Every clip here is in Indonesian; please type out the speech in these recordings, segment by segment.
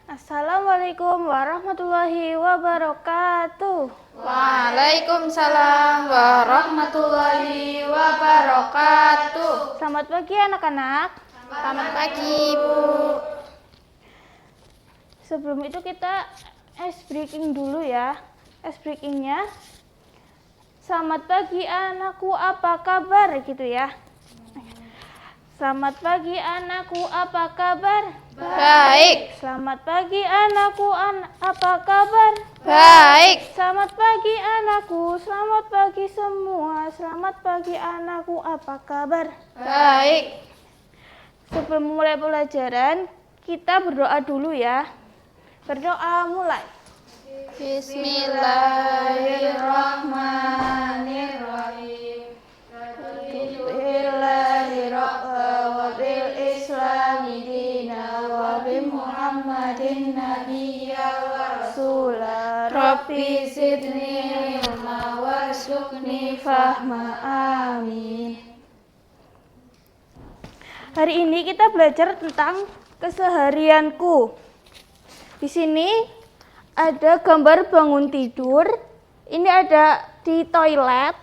Assalamualaikum warahmatullahi wabarakatuh. Waalaikumsalam warahmatullahi wabarakatuh. Selamat pagi anak-anak. Selamat pagi, Ibu. Sebelum itu kita ice breaking dulu ya. Ice breakingnya, selamat pagi anakku, apa kabar gitu ya. Selamat pagi anakku, apa kabar? Baik. Selamat pagi anakku, apa kabar? Baik. Selamat pagi anakku, selamat pagi semua. Selamat pagi anakku, apa kabar? Baik. Sebelum mulai pelajaran, kita berdoa dulu ya. Berdoa mulai. Bismillahirrahmanirrahim. Muhammadin nabiyya wa rasulah. Rabbi zidni ilma warzuqni fahma. Amin. Hari ini kita belajar tentang keseharianku. Di sini ada gambar bangun tidur. Ini ada di toilet,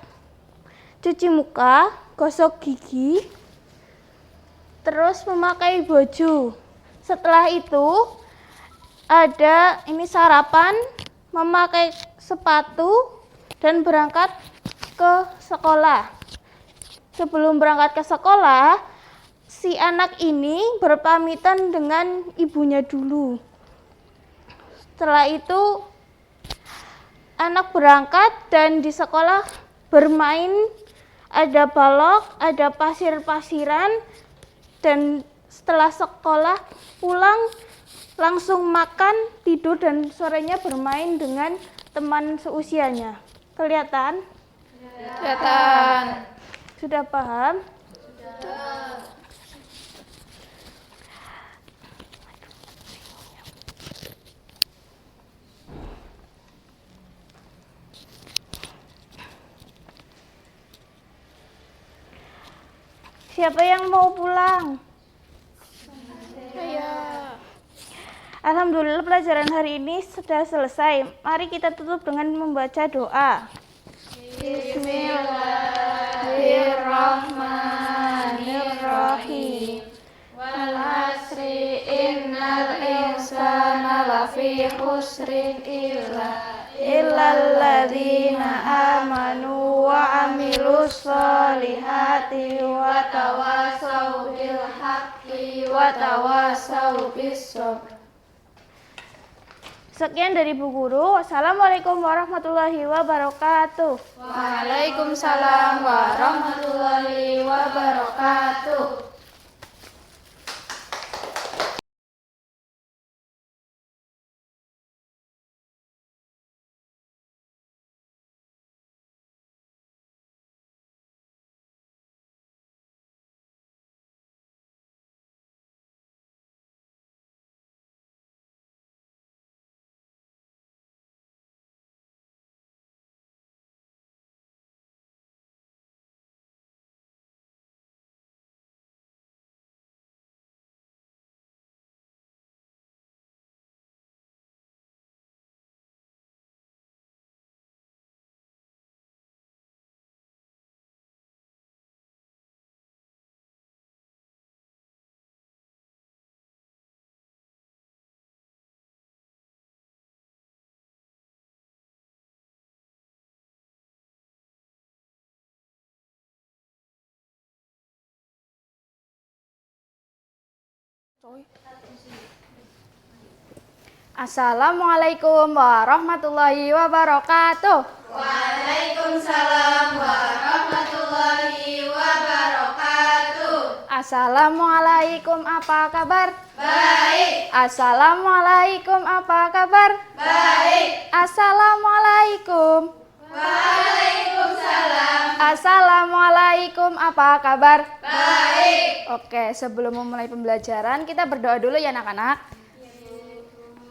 cuci muka, gosok gigi, terus memakai baju. Setelah itu ada ini sarapan, memakai sepatu, dan berangkat ke sekolah. Sebelum berangkat ke sekolah, si anak ini berpamitan dengan ibunya dulu. Setelah itu anak berangkat dan di sekolah bermain, ada balok, ada pasir-pasiran, dan setelah sekolah pulang langsung makan, tidur, dan sorenya bermain dengan teman seusianya. Kelihatan? Kelihatan. Sudah paham? Sudah. Siapa yang mau pulang? Saya. Alhamdulillah pelajaran hari ini sudah selesai. Mari kita tutup dengan membaca doa. Bismillahirrahmanirrahim. Wal asri innal insana lafi khusrin illal ladzina amanu wa amilus solihati wa tawasau bil haqqi wa tawasau bis sabr. Sekian dari Bu Guru. Wassalamualaikum warahmatullahi wabarakatuh. Waalaikumsalam warahmatullahi wabarakatuh. Assalamualaikum warahmatullahi wabarakatuh. Waalaikumsalam warahmatullahi wabarakatuh. Assalamualaikum, apa kabar? Baik. Assalamualaikum, apa kabar? Baik. Assalamualaikum. Waalaikumsalam. Assalamualaikum, apa kabar? Baik. Oke, sebelum memulai pembelajaran kita berdoa dulu ya anak-anak.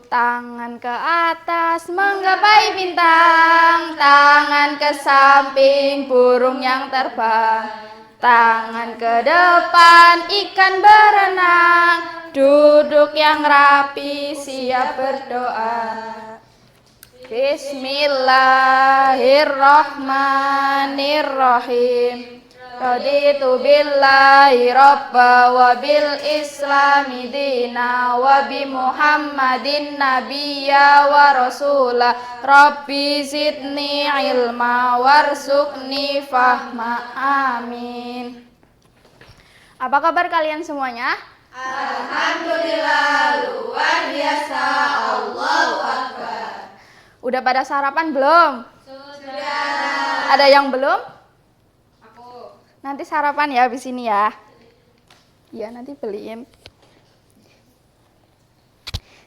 Tangan ke atas menggapai bintang, tangan ke samping burung yang terbang, Tangan ke depan, ikan berenang. Duduk yang rapi, siap berdoa. Bismillahirrahmanirrahim. Raditu billahi rabba wa bil islami dina wa bi muhammadin nabiyya wa rasula. Rabbi zidni ilma warzuqni fahma. Amin. Apa kabar kalian semuanya? Alhamdulillah, luar biasa. Allahu Akbar. Udah pada sarapan belum? Sudah. Ada yang belum? Aku. Nanti sarapan ya habis ini ya. Iya, nanti beliin.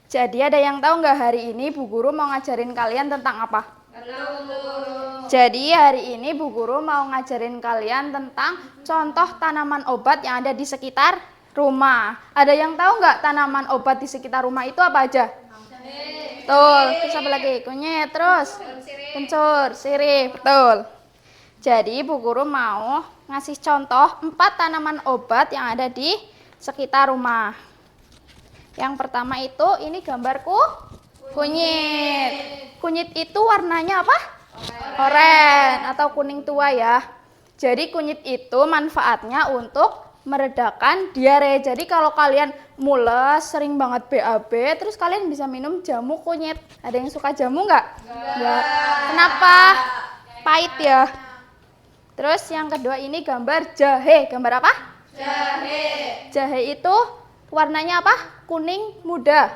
Jadi ada yang tahu nggak hari ini Bu Guru mau ngajarin kalian tentang apa? Belum. Jadi hari ini Bu Guru mau ngajarin kalian tentang contoh tanaman obat yang ada di sekitar rumah. Ada yang tahu nggak tanaman obat di sekitar rumah itu apa aja? Betul. Terus apa lagi? Kunyit, terus kencur, sirih, betul. Jadi Bu Guru mau ngasih contoh 4 tanaman obat yang ada di sekitar rumah. Yang pertama itu ini gambarku kunyit. Kunyit itu warnanya apa? Oranye atau kuning tua ya. Jadi kunyit itu manfaatnya untuk meredakan diare. Jadi kalau kalian mules, sering banget BAB, terus kalian bisa minum jamu kunyit. Ada yang suka jamu nggak? Nggak. Kenapa? Pahit ya. Terus yang kedua ini gambar jahe. Gambar apa? Jahe. Jahe itu warnanya apa? Kuning muda.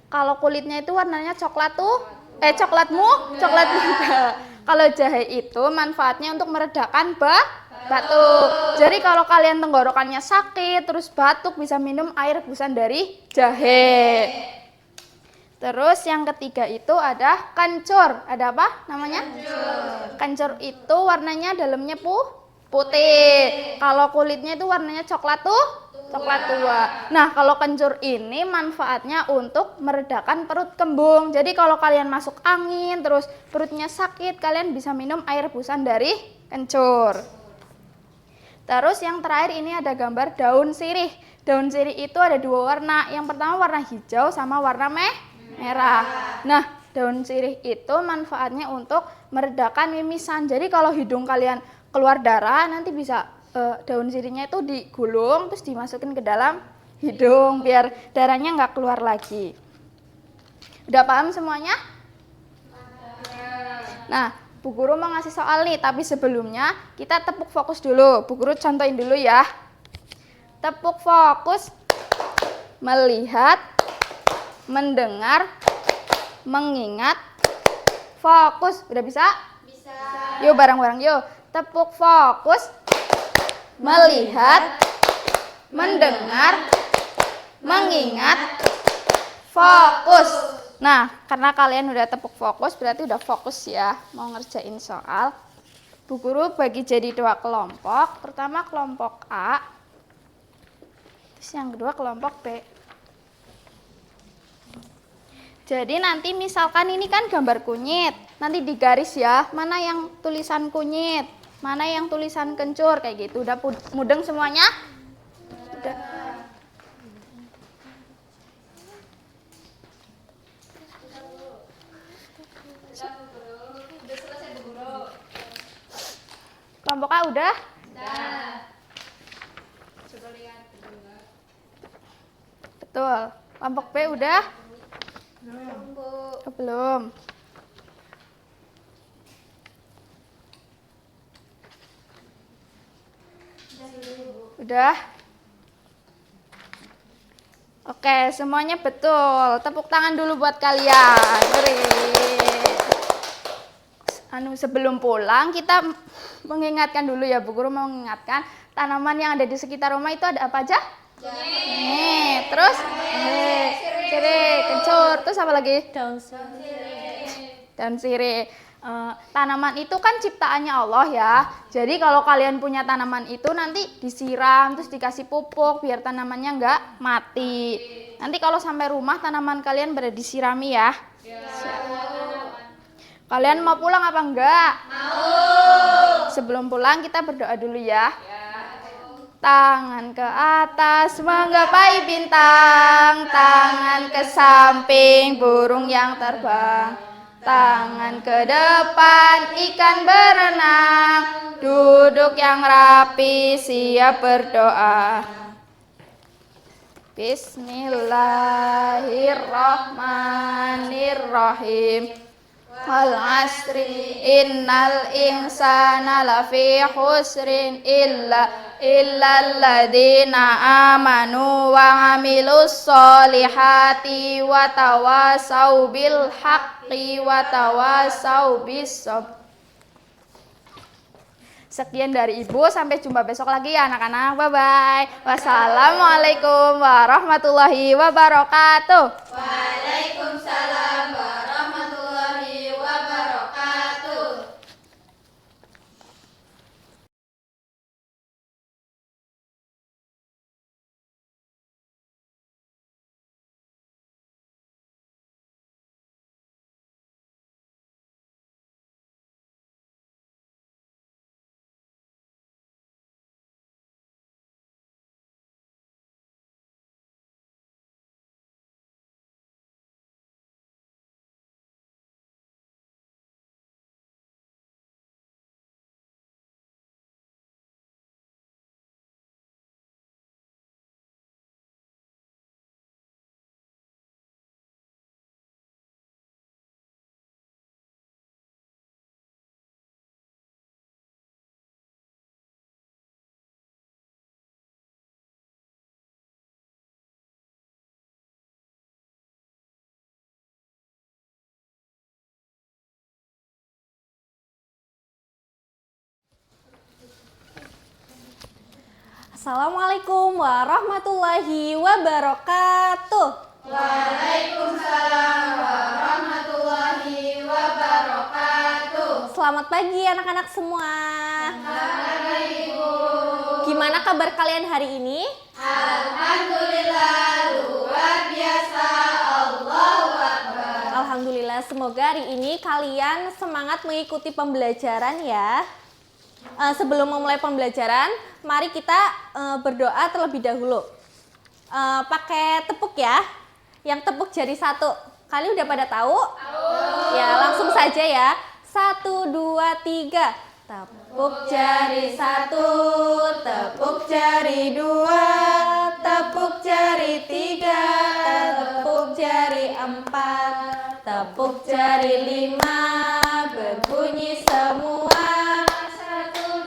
Kalau kulitnya itu warnanya coklat coklat muda. Kalau jahe itu manfaatnya untuk meredakan batuk. Jadi kalau kalian tenggorokannya sakit terus batuk bisa minum air rebusan dari jahe. Terus yang ketiga itu ada kencur. Ada apa namanya? Kencur itu warnanya dalamnya putih. Kalau kulitnya itu warnanya coklat tua. Nah, kalau kencur ini manfaatnya untuk meredakan perut kembung. Jadi kalau kalian masuk angin terus perutnya sakit, kalian bisa minum air rebusan dari kencur. Terus yang terakhir ini ada gambar daun sirih. Daun sirih itu ada 2 warna. Yang pertama warna hijau sama warna merah. Nah, daun sirih itu manfaatnya untuk meredakan mimisan. Jadi kalau hidung kalian keluar darah, nanti bisa daun sirihnya itu digulung terus dimasukin ke dalam hidung biar darahnya nggak keluar lagi. Udah paham semuanya? Nah, Bu Guru mau ngasih soal nih, tapi sebelumnya kita tepuk fokus dulu. Bu Guru contohin dulu ya. Tepuk fokus, melihat, mendengar, mengingat, fokus. Udah bisa? Bisa. Yuk bareng-bareng yuk. Tepuk fokus, melihat, mendengar, mengingat, fokus. Nah, karena kalian udah tepuk fokus, berarti udah fokus ya mau ngerjain soal. Bu Guru bagi jadi 2 kelompok. Pertama kelompok A, terus yang kedua kelompok B. Jadi nanti misalkan ini kan gambar kunyit, nanti digaris ya, mana yang tulisan kunyit, mana yang tulisan kencur, kayak gitu. Udah mudeng semuanya? Udah. Kelompok A udah? Coba lihat. Betul. Kelompok B udah? Belum. Udah? Oke, semuanya betul. Tepuk tangan dulu buat kalian. Sebelum pulang kita mengingatkan dulu ya, Bu Guru mau mengingatkan tanaman yang ada di sekitar rumah itu ada apa aja? Nih, terus sirih, kencur, terus apa lagi? Daun sirih. Tanaman itu kan ciptaannya Allah ya. Jadi kalau kalian punya tanaman itu nanti disiram terus dikasih pupuk biar tanamannya nggak mati. Nanti kalau sampai rumah tanaman kalian pada disirami ya. Kalian mau pulang apa enggak? Mau. Sebelum pulang kita berdoa dulu ya. tangan ke atas menggapai bintang, tangan ke samping burung yang terbang, tangan ke depan ikan berenang, duduk yang rapi siap berdoa. Bismillahirrahmanirrahim. Wal asri innal insana lafi khusrin illal ladzina amanu wa amilus solihati wa tawasau bil haqqi wa tawasau bis sabr. Sekian dari Ibu, sampai jumpa besok lagi ya anak-anak. Bye-bye. Wassalamualaikum warahmatullahi wabarakatuh. Waalaikumsalam warahmatullahi wabarakatuh. Assalamualaikum warahmatullahi wabarakatuh. Waalaikumsalam warahmatullahi wabarakatuh. Selamat pagi anak-anak semua. Selamat pagi, Ibu. Gimana kabar kalian hari ini? Alhamdulillah, luar biasa. Allahu Akbar. Alhamdulillah, semoga hari ini kalian semangat mengikuti pembelajaran ya. Sebelum memulai pembelajaran, mari kita berdoa terlebih dahulu. Pakai tepuk ya, yang tepuk jari 1. Kalian udah pada tahu? Ya, langsung saja ya. 1, 2, 3. Tepuk jari 1, tepuk jari 2, tepuk jari 3, tepuk jari 4, tepuk jari 5, berbunyi semua.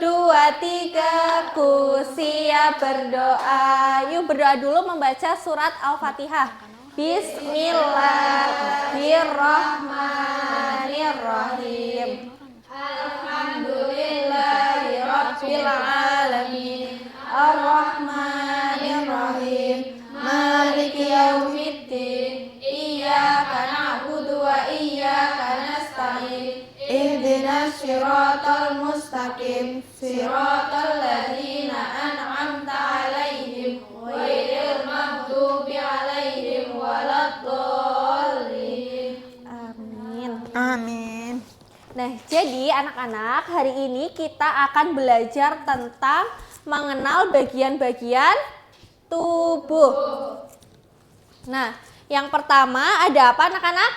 1, 2, 3, ku siap berdoa. Yuk berdoa dulu membaca surat Al-Fatihah. Bismillahirrahmanirrahim. Alhamdulillahirabbil alamin. Arrahmanirrahim. Maliki yaumiddin. Iyyaka na'budu wa iyyaka nasta'in. Ihdinas siratal mustaqim. Siratal ladzina an'amta 'alaihim ghairil maghdubi 'alaihim waladdallin. Amin. Amin. Nah, jadi anak-anak, hari ini kita akan belajar tentang mengenal bagian-bagian tubuh. Nah, yang pertama ada apa anak-anak?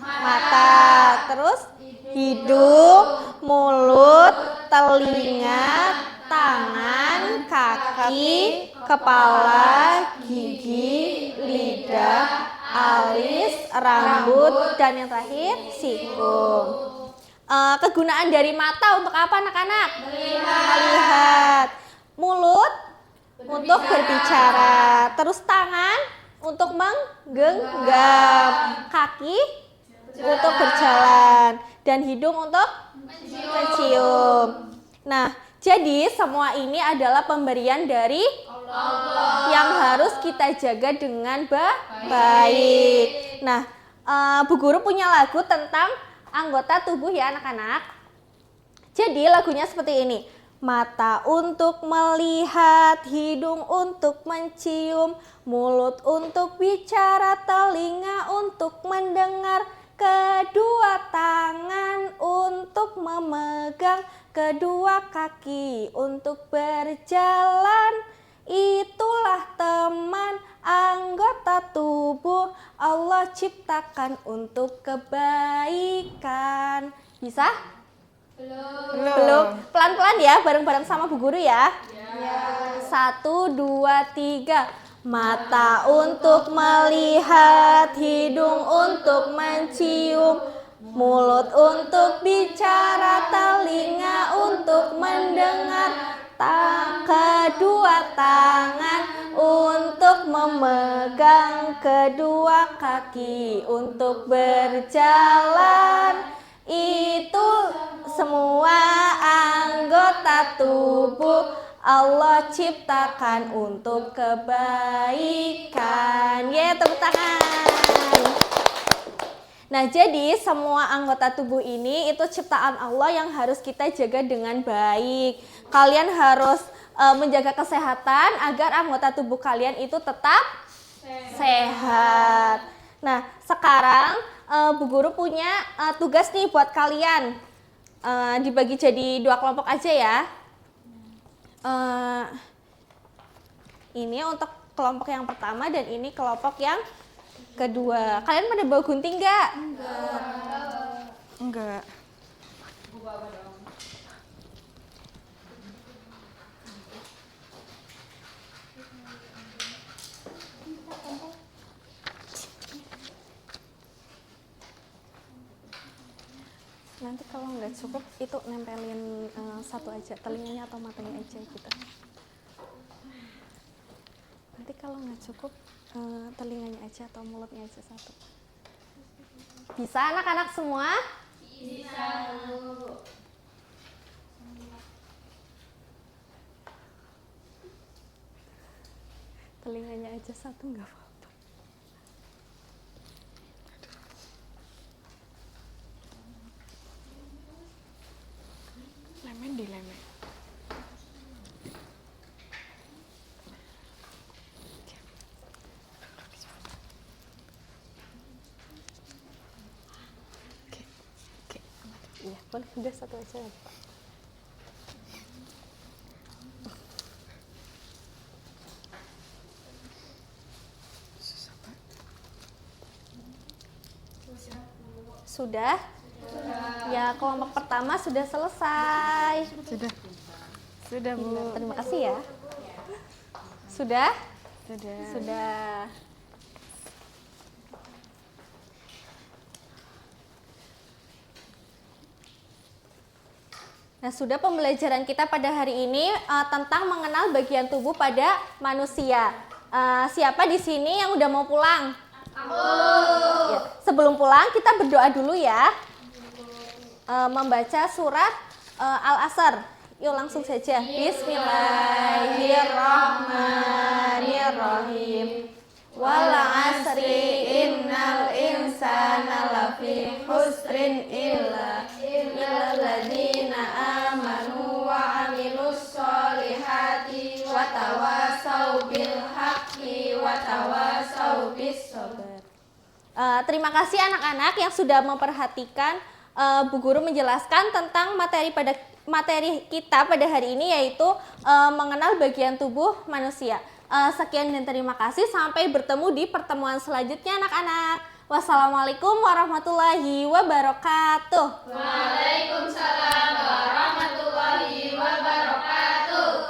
Mata. Terus hidung, mulut, telinga, tangan, kaki, kepala, gigi, lidah, alis, rambut, dan yang terakhir siku. Kegunaan dari mata untuk apa anak-anak? Melihat. Mulut untuk berbicara. Terus tangan untuk menggenggam. Kaki untuk berjalan. Dan hidung untuk mencium. Nah, jadi semua ini adalah pemberian dari Allah yang harus kita jaga dengan baik. Nah, Bu Guru punya lagu tentang anggota tubuh ya anak-anak. Jadi lagunya seperti ini. Mata untuk melihat, hidung untuk mencium, mulut untuk bicara, telinga untuk mendengar, kedua tangan untuk memegang, kedua kaki untuk berjalan, Allah ciptakan untuk kebaikan. Bisa? Belum. Pelan-pelan ya, bareng-bareng sama Bu Guru ya. 1, 2, 3. Mata untuk melihat, hidung untuk mencium, mulut untuk bicara, telinga untuk mendengar, kedua tangan untuk memegang, kedua kaki untuk berjalan. Itu semua anggota tubuh Allah ciptakan untuk kebaikan. Ye, tepuk tangan. Nah, jadi semua anggota tubuh ini itu ciptaan Allah yang harus kita jaga dengan baik. Kalian harus menjaga kesehatan agar anggota tubuh kalian itu tetap sehat. Nah, sekarang Bu Guru punya tugas nih buat kalian. Dibagi jadi 2 kelompok aja ya. Ini untuk kelompok yang pertama dan ini kelompok yang kedua. Kalian pada bawa gunting nggak? Enggak. Nanti kalau nggak cukup itu nempelin satu aja, telinganya atau matanya aja gitu. Nanti kalau nggak cukup telinganya aja atau mulutnya aja satu. Bisa anak-anak semua? Bisa, Bu. Telinganya aja satu nggak apa-apa. Lemen di lemen. Iya, boleh udah satu aja. Sudah? Ya, kelompok pertama sudah selesai. Sudah Bu. Terima kasih ya. Sudah? Sudah. Sudah. Nah, sudah pembelajaran kita pada hari ini tentang mengenal bagian tubuh pada manusia. Siapa di sini yang udah mau pulang? Aku. Ya, sebelum pulang kita berdoa dulu ya. Membaca surat Al-Asr. Yuk langsung saja. Bismillahirrahmanirrahim. Wal 'asri innal insana lafi khusrin illa ladzina amanu wa 'amilus sholihati wa tawasau bil haqqi wa tawasau bis sabr. Terima kasih anak-anak yang sudah memperhatikan Bu Guru menjelaskan tentang materi kita pada hari ini, yaitu mengenal bagian tubuh manusia. Sekian dan terima kasih. Sampai bertemu di pertemuan selanjutnya anak-anak. Wassalamualaikum warahmatullahi wabarakatuh. Waalaikumsalam warahmatullahi wabarakatuh.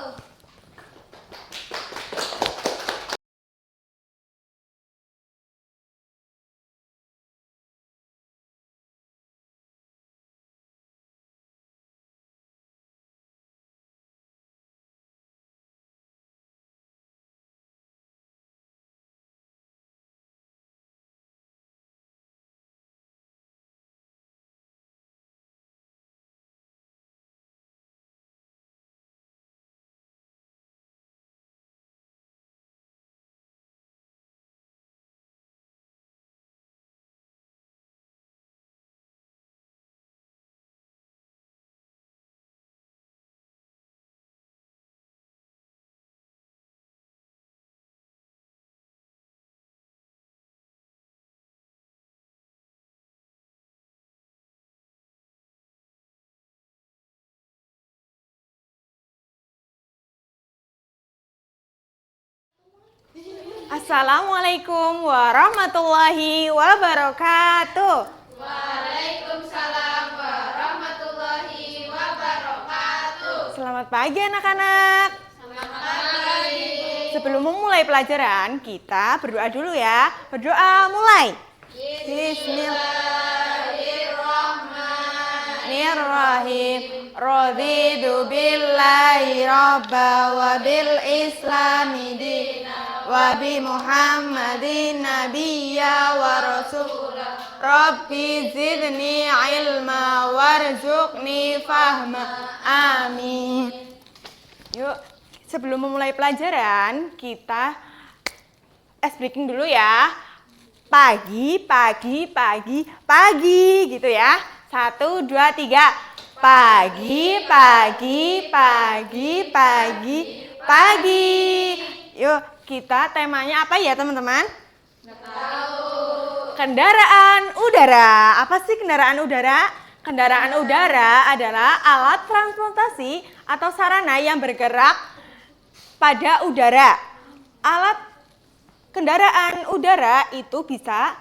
Assalamualaikum warahmatullahi wabarakatuh. Waalaikumsalam warahmatullahi wabarakatuh. Selamat pagi anak-anak. Selamat pagi. Sebelum memulai pelajaran, kita berdoa dulu ya. Berdoa mulai. Bismillahirrahmanirrahim. Raditu billahi rabba wa bil islami dina wa bi muhammadin nabiyya wa rasulah. Rabbi zidni ilma warzuqni fahma. Amin. Yuk, sebelum memulai pelajaran, kita ice breaking dulu ya. Pagi, pagi, pagi, pagi gitu ya. 1, 2, 3. Pagi, pagi, pagi, pagi, pagi. Yuk, kita temanya apa ya teman-teman? Kendaraan udara. Apa sih kendaraan udara? Kendaraan udara adalah alat transportasi atau sarana yang bergerak pada udara. Alat kendaraan udara itu bisa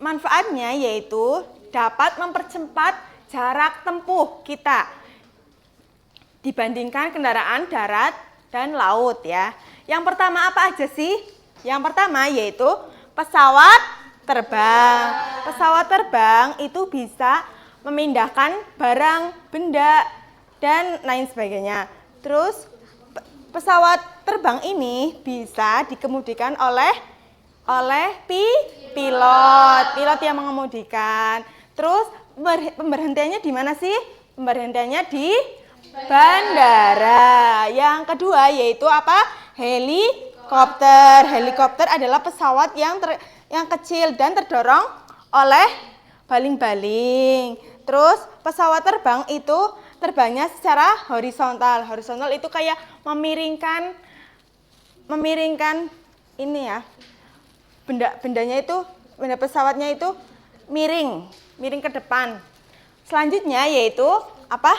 manfaatnya yaitu dapat mempercepat jarak tempuh kita dibandingkan kendaraan darat dan laut ya. Yang pertama apa aja sih? Yang pertama yaitu pesawat terbang. Pesawat terbang itu bisa memindahkan barang, benda, dan lain sebagainya. Terus pesawat terbang ini bisa dikemudikan oleh pilot yang mengemudikan. Terus pemberhentiannya di mana sih? Pemberhentiannya di bandara. Yang kedua yaitu apa? Helikopter. Helikopter adalah pesawat yang kecil dan terdorong oleh baling-baling. Terus pesawat terbang itu terbangnya secara horizontal. Horizontal itu kayak memiringkan ini ya. Benda pesawatnya itu miring ke depan. Selanjutnya yaitu apa?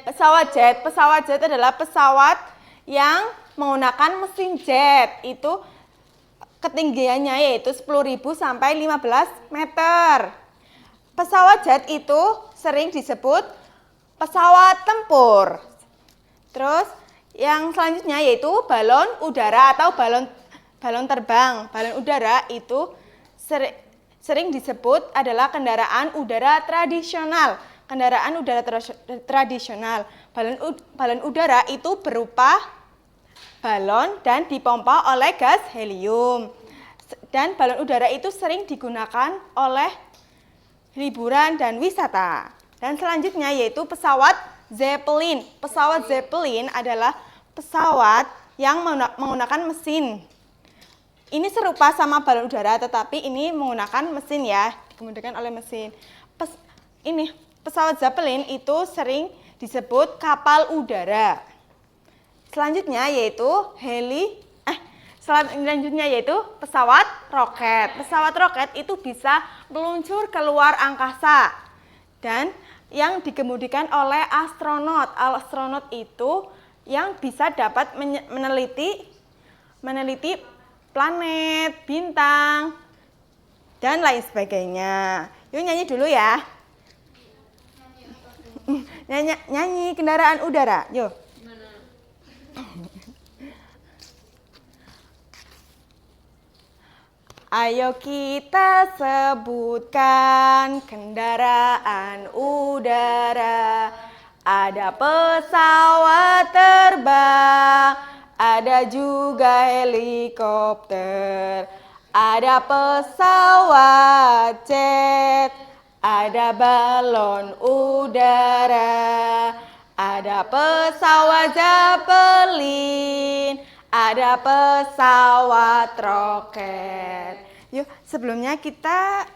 Pesawat jet. Pesawat jet adalah pesawat yang menggunakan mesin jet. Itu ketinggiannya yaitu 10.000 sampai 15 meter. Pesawat jet itu sering disebut pesawat tempur. Terus yang selanjutnya yaitu balon udara atau balon terbang. Balon udara itu sering disebut adalah kendaraan udara tradisional. Kendaraan udara tradisional. Balon udara itu berupa balon dan dipompa oleh gas helium. Dan balon udara itu sering digunakan oleh hiburan dan wisata. Dan selanjutnya yaitu pesawat Zeppelin. Pesawat Zeppelin adalah pesawat yang menggunakan mesin. Ini serupa sama balon udara, tetapi ini menggunakan mesin ya, dikemudikan oleh mesin. Pesawat Zeppelin itu sering disebut kapal udara. Selanjutnya yaitu pesawat roket. Pesawat roket itu bisa meluncur ke luar angkasa dan yang dikemudikan oleh astronot. Astronot itu yang bisa dapat meneliti planet, bintang, dan lain sebagainya. Yuk nyanyi dulu ya. Nyanyi kendaraan udara. Yuk. Ayo kita sebutkan kendaraan udara. Ada pesawat terbang, ada juga helikopter, ada pesawat jet, ada balon udara, ada pesawat Zeppelin, ada pesawat roket. Yuk, sebelumnya kita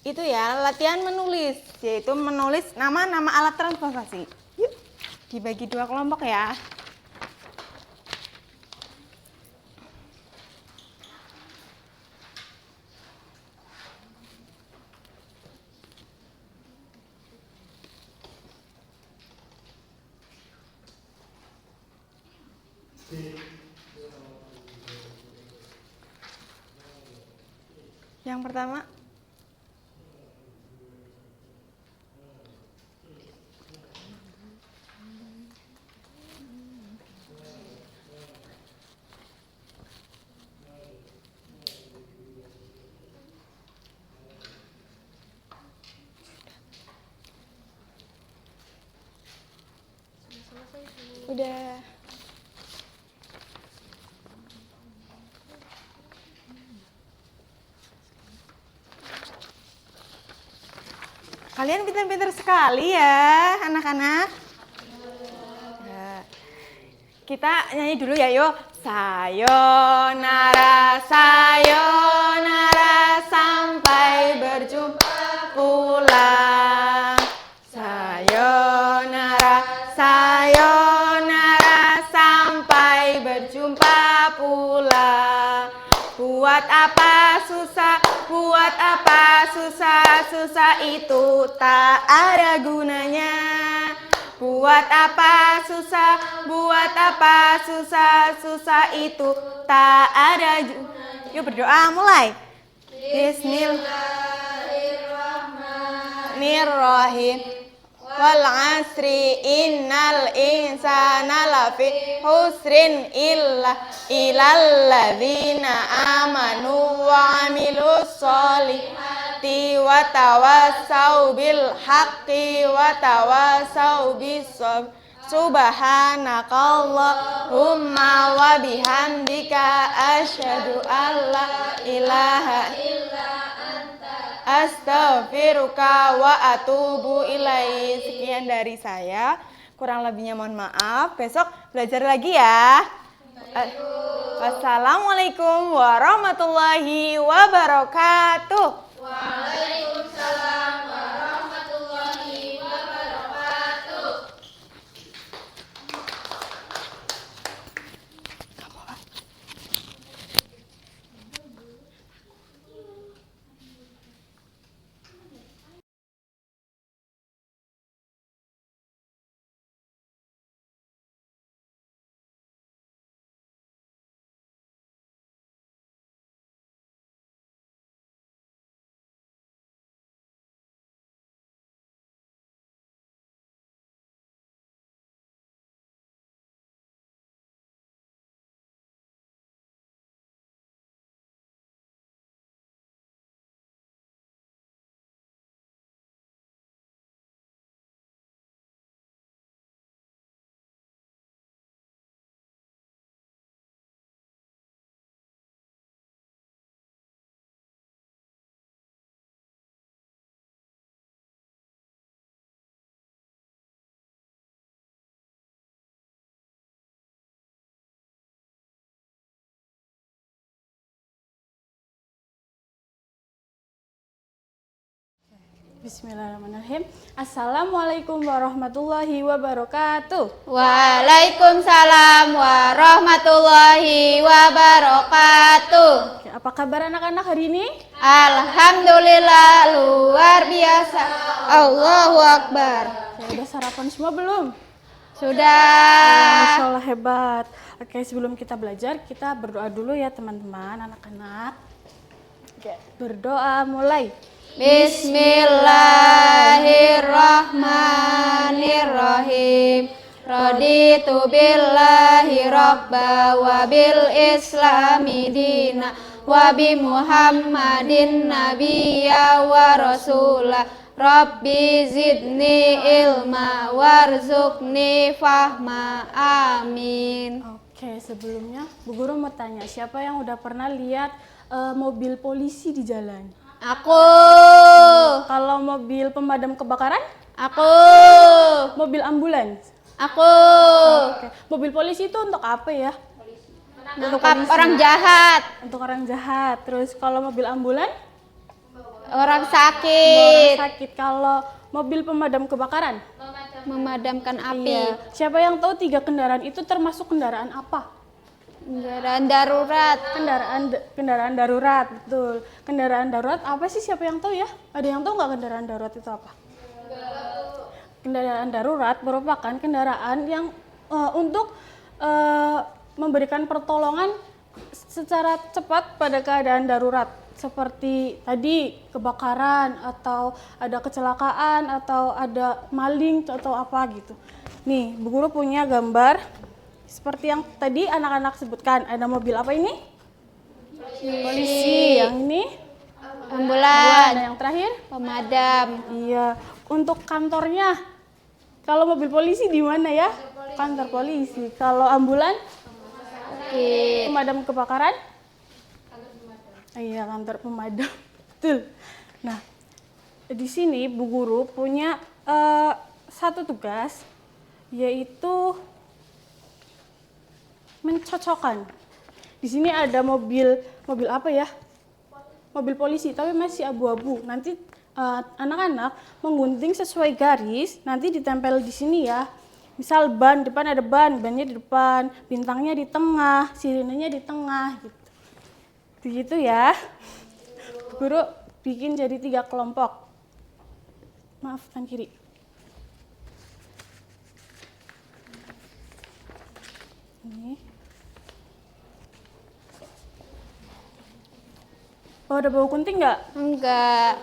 itu ya latihan menulis, yaitu menulis nama-nama alat transportasi. Yuk, dibagi 2 kelompok ya. Yang pertama. Udah. Kalian pintar-pintar sekali ya, anak-anak. Ya. Kita nyanyi dulu ya, yuk. Sayonara, sayonara, sampai berjumpa pulang. Sayonara, sayonara, sampai berjumpa pulang. Buat apa susah, buat apa susah, susah itu tak ada gunanya. Buat apa susah, buat apa susah, susah itu tak ada. Yuk berdoa, mulai. Bismillahirrahmanirrahim. Wal asri innal insana lafi husrin illal ladzina amanu wa amilus solihati wa tawassau bil haqqi wa tawassau bis sabr. Subhanakallahumma wa bihamdika asyhadu an la ilaha astaghfiruka wa atubu ilaih. Sekian dari saya. Kurang lebihnya mohon maaf. Besok belajar lagi ya. Wassalamualaikum warahmatullahi wabarakatuh. Waalaikumsalam warahmatullahi wabarakatuh. Bismillahirrahmanirrahim. Assalamualaikum warahmatullahi wabarakatuh. Waalaikumsalam warahmatullahi wabarakatuh. Oke, apa kabar anak-anak hari ini? Alhamdulillah luar biasa. Allahu Akbar. Oke, udah sarapan semua belum? Sudah. Masya Allah hebat. Oke, sebelum kita belajar, kita berdoa dulu ya teman-teman, anak-anak. Oke, berdoa mulai. Bismillahirrahmanirrahim. Raditu billahi rabba wa bil islami dina wa bi muhammadin nabiyya wa rasulah. Rabbi zidni ilma warzuqni fahma. Amin. Oke, sebelumnya Bu Guru mau tanya, siapa yang udah pernah lihat mobil polisi di jalan? Aku. Kalau mobil pemadam kebakaran? Aku. Mobil ambulans? Aku. Oke. Mobil polisi itu untuk apa ya? Nangkap orang jahat. Untuk orang jahat. Terus kalau mobil ambulan? Orang Orang sakit. sakit. Kalau mobil pemadam kebakaran? Memadamkan api. Iya. Siapa yang tahu 3 kendaraan itu termasuk kendaraan apa? Kendaraan darurat. Kendaraan darurat, betul. Kendaraan darurat apa sih, siapa yang tahu ya? Ada yang tahu nggak kendaraan darurat itu apa? Kendaraan darurat merupakan kendaraan yang untuk memberikan pertolongan secara cepat pada keadaan darurat. seperti tadi kebakaran atau ada kecelakaan atau ada maling atau apa gitu. Nih, Bu Guru punya gambar seperti yang tadi anak-anak sebutkan. Ada mobil apa ini? Polisi. Yang ini? Ambulan, Dan yang terakhir? pemadam, Iya. Untuk kantornya, kalau mobil polisi di mana ya? Kantor polisi. Kalau ambulan? Pemadam kebakaran? Iya, kantor pemadam. Betul. Nah, di sini Bu Guru punya satu tugas, yaitu mencocokkan. Di sini ada mobil apa ya? Mobil polisi, tapi masih abu-abu. Nanti anak-anak menggunting sesuai garis, nanti ditempel di sini ya. Misal ban, depan ada bannya di depan, bintangnya di tengah, sirenenya di tengah gitu. Begitu ya. Guru bikin jadi 3 kelompok. Maaf, kan kiri. Ini. Oh, ada bau gunting nggak? enggak.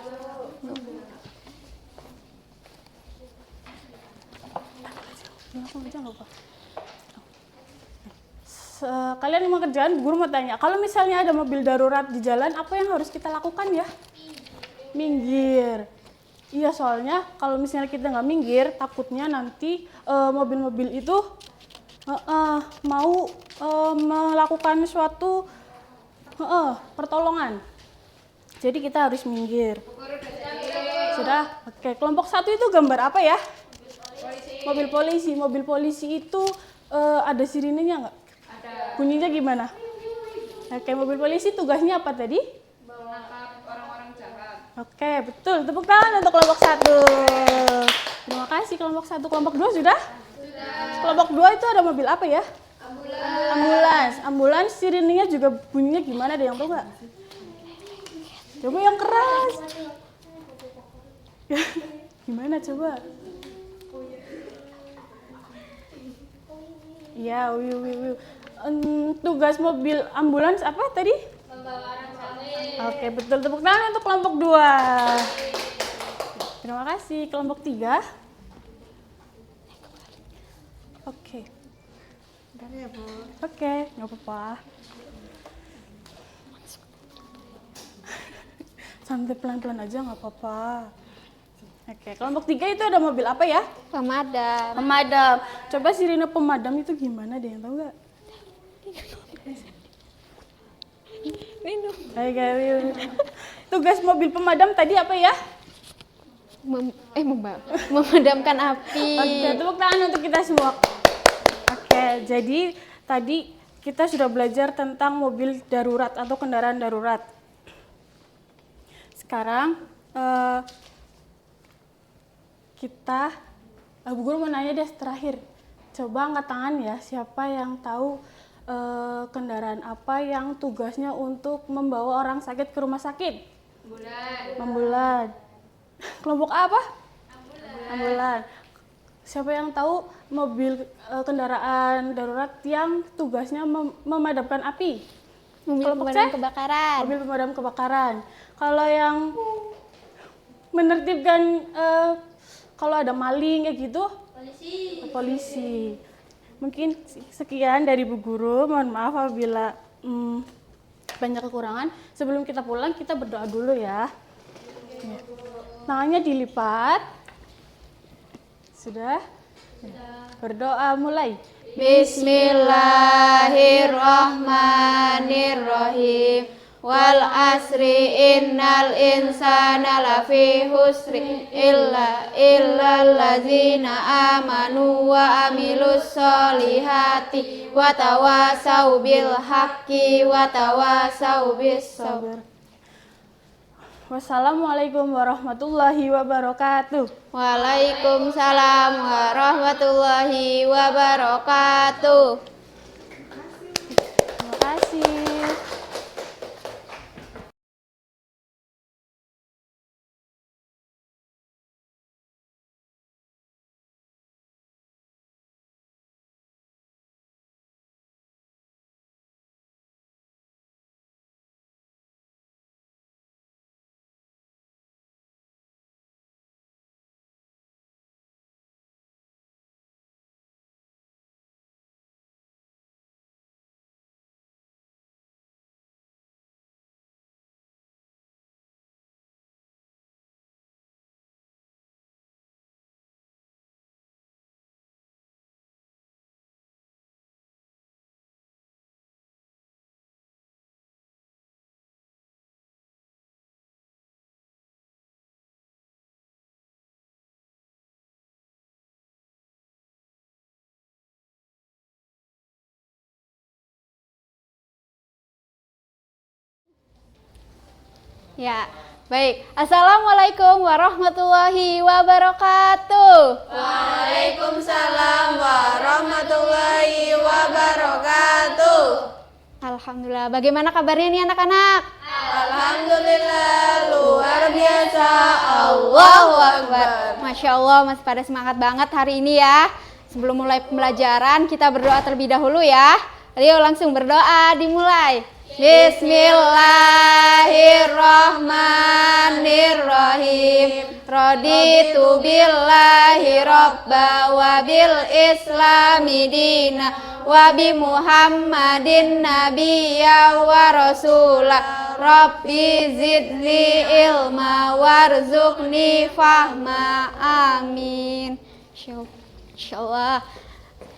Kalian mau kerjaan, guru mau tanya, kalau misalnya ada mobil darurat di jalan, apa yang harus kita lakukan ya? Minggir. Iya, soalnya kalau misalnya kita nggak minggir, takutnya nanti mobil-mobil itu mau melakukan suatu pertolongan. Jadi kita harus minggir. Sudah? Oke, kelompok 1 itu gambar apa ya? Mobil polisi. Mobil polisi itu ada sirinenya nggak? Ada. Bunyinya gimana? Oke, mobil polisi tugasnya apa tadi? Menangkap orang-orang jahat. Oke, betul. Tepuk tangan untuk kelompok 1. Terima kasih kelompok 1. Kelompok 2 sudah? Sudah. Kelompok 2 itu ada mobil apa ya? Ambulans. Ambulans sirinenya juga bunyinya gimana? Ada yang tahu nggak? Coba yang keras. Gimana coba? Ya, tugas mobil ambulans apa tadi? Membawa orang sakit. Oke, betul. Tepuk tangan untuk kelompok 2. Terima kasih. Kelompok 3. Oke. Bentar ya, Bu. Oke, nggak apa-apa. Santai pelan-pelan aja nggak apa-apa. Oke, kelompok 3 itu ada mobil apa ya? Pemadam. Pemadam. Coba sirine pemadam itu gimana deh, yang tahu nggak? Oke, tugas mobil pemadam tadi apa ya? Memadamkan api. Oke, tepuk tangan untuk kita semua. Oke, jadi tadi kita sudah belajar tentang mobil darurat atau kendaraan darurat. Sekarang kita, Bu Guru mau nanya deh terakhir. Coba angkat tangan ya, siapa yang tahu kendaraan apa yang tugasnya untuk membawa orang sakit ke rumah sakit? Ambulan. Kelompok A apa? Ambulan. Siapa yang tahu mobil kendaraan darurat yang tugasnya memadamkan api? Mobil Kelompok pemadam C? kebakaran. Mobil pemadam kebakaran. Kalau yang menertibkan kalau ada maling kayak gitu? Polisi. Mungkin sekian dari Bu Guru. Mohon maaf apabila banyak kekurangan. Sebelum kita pulang kita berdoa dulu ya. Tangannya dilipat. Sudah? Berdoa mulai. Bismillahirrahmanirrahim. Wal asri innal insana lafi husri illa allazina amanu wa amilus solihati wa tawasau bil haqqi wa tawasau bis sabr. Wassalamualaikum warahmatullahi wabarakatuh. Waalaikumsalam warahmatullahi wabarakatuh. Terima kasih. Ya, baik. Assalamualaikum warahmatullahi wabarakatuh. Waalaikumsalam warahmatullahi wabarakatuh. Alhamdulillah. Bagaimana kabarnya nih anak-anak? Alhamdulillah luar biasa. Allahu Akbar. Masya Allah, masih pada semangat banget hari ini ya. Sebelum mulai pembelajaran, kita berdoa terlebih dahulu ya. Ayo langsung berdoa, dimulai. Bismillahirrahmanirrahim. Raditu billahi robba wa bil islami dina wa bi Muhammadin nabiyya wa rasulah. Rabbi zidni ilma warzuqni fahma. Amin. Insyaallah.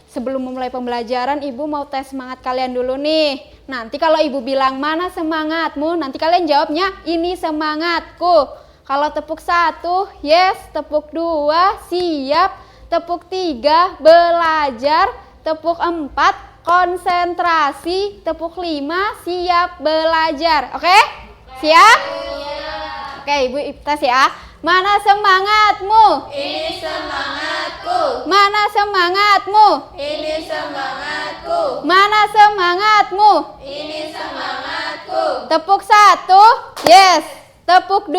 Sebelum memulai pembelajaran, Ibu mau tes semangat kalian dulu nih. Nanti kalau Ibu bilang mana semangatmu, nanti kalian jawabnya ini semangatku. Kalau tepuk 1, yes. Tepuk 2, siap. Tepuk 3, belajar. Tepuk 4, konsentrasi. Tepuk 5, siap belajar. Oke? Siap? Oke, Ibu tes ya. Mana semangatmu? Ini semangatku. Mana semangatmu? Ini semangatku. Mana semangatmu? Ini semangatku. Tepuk 1, yes. Tepuk 2,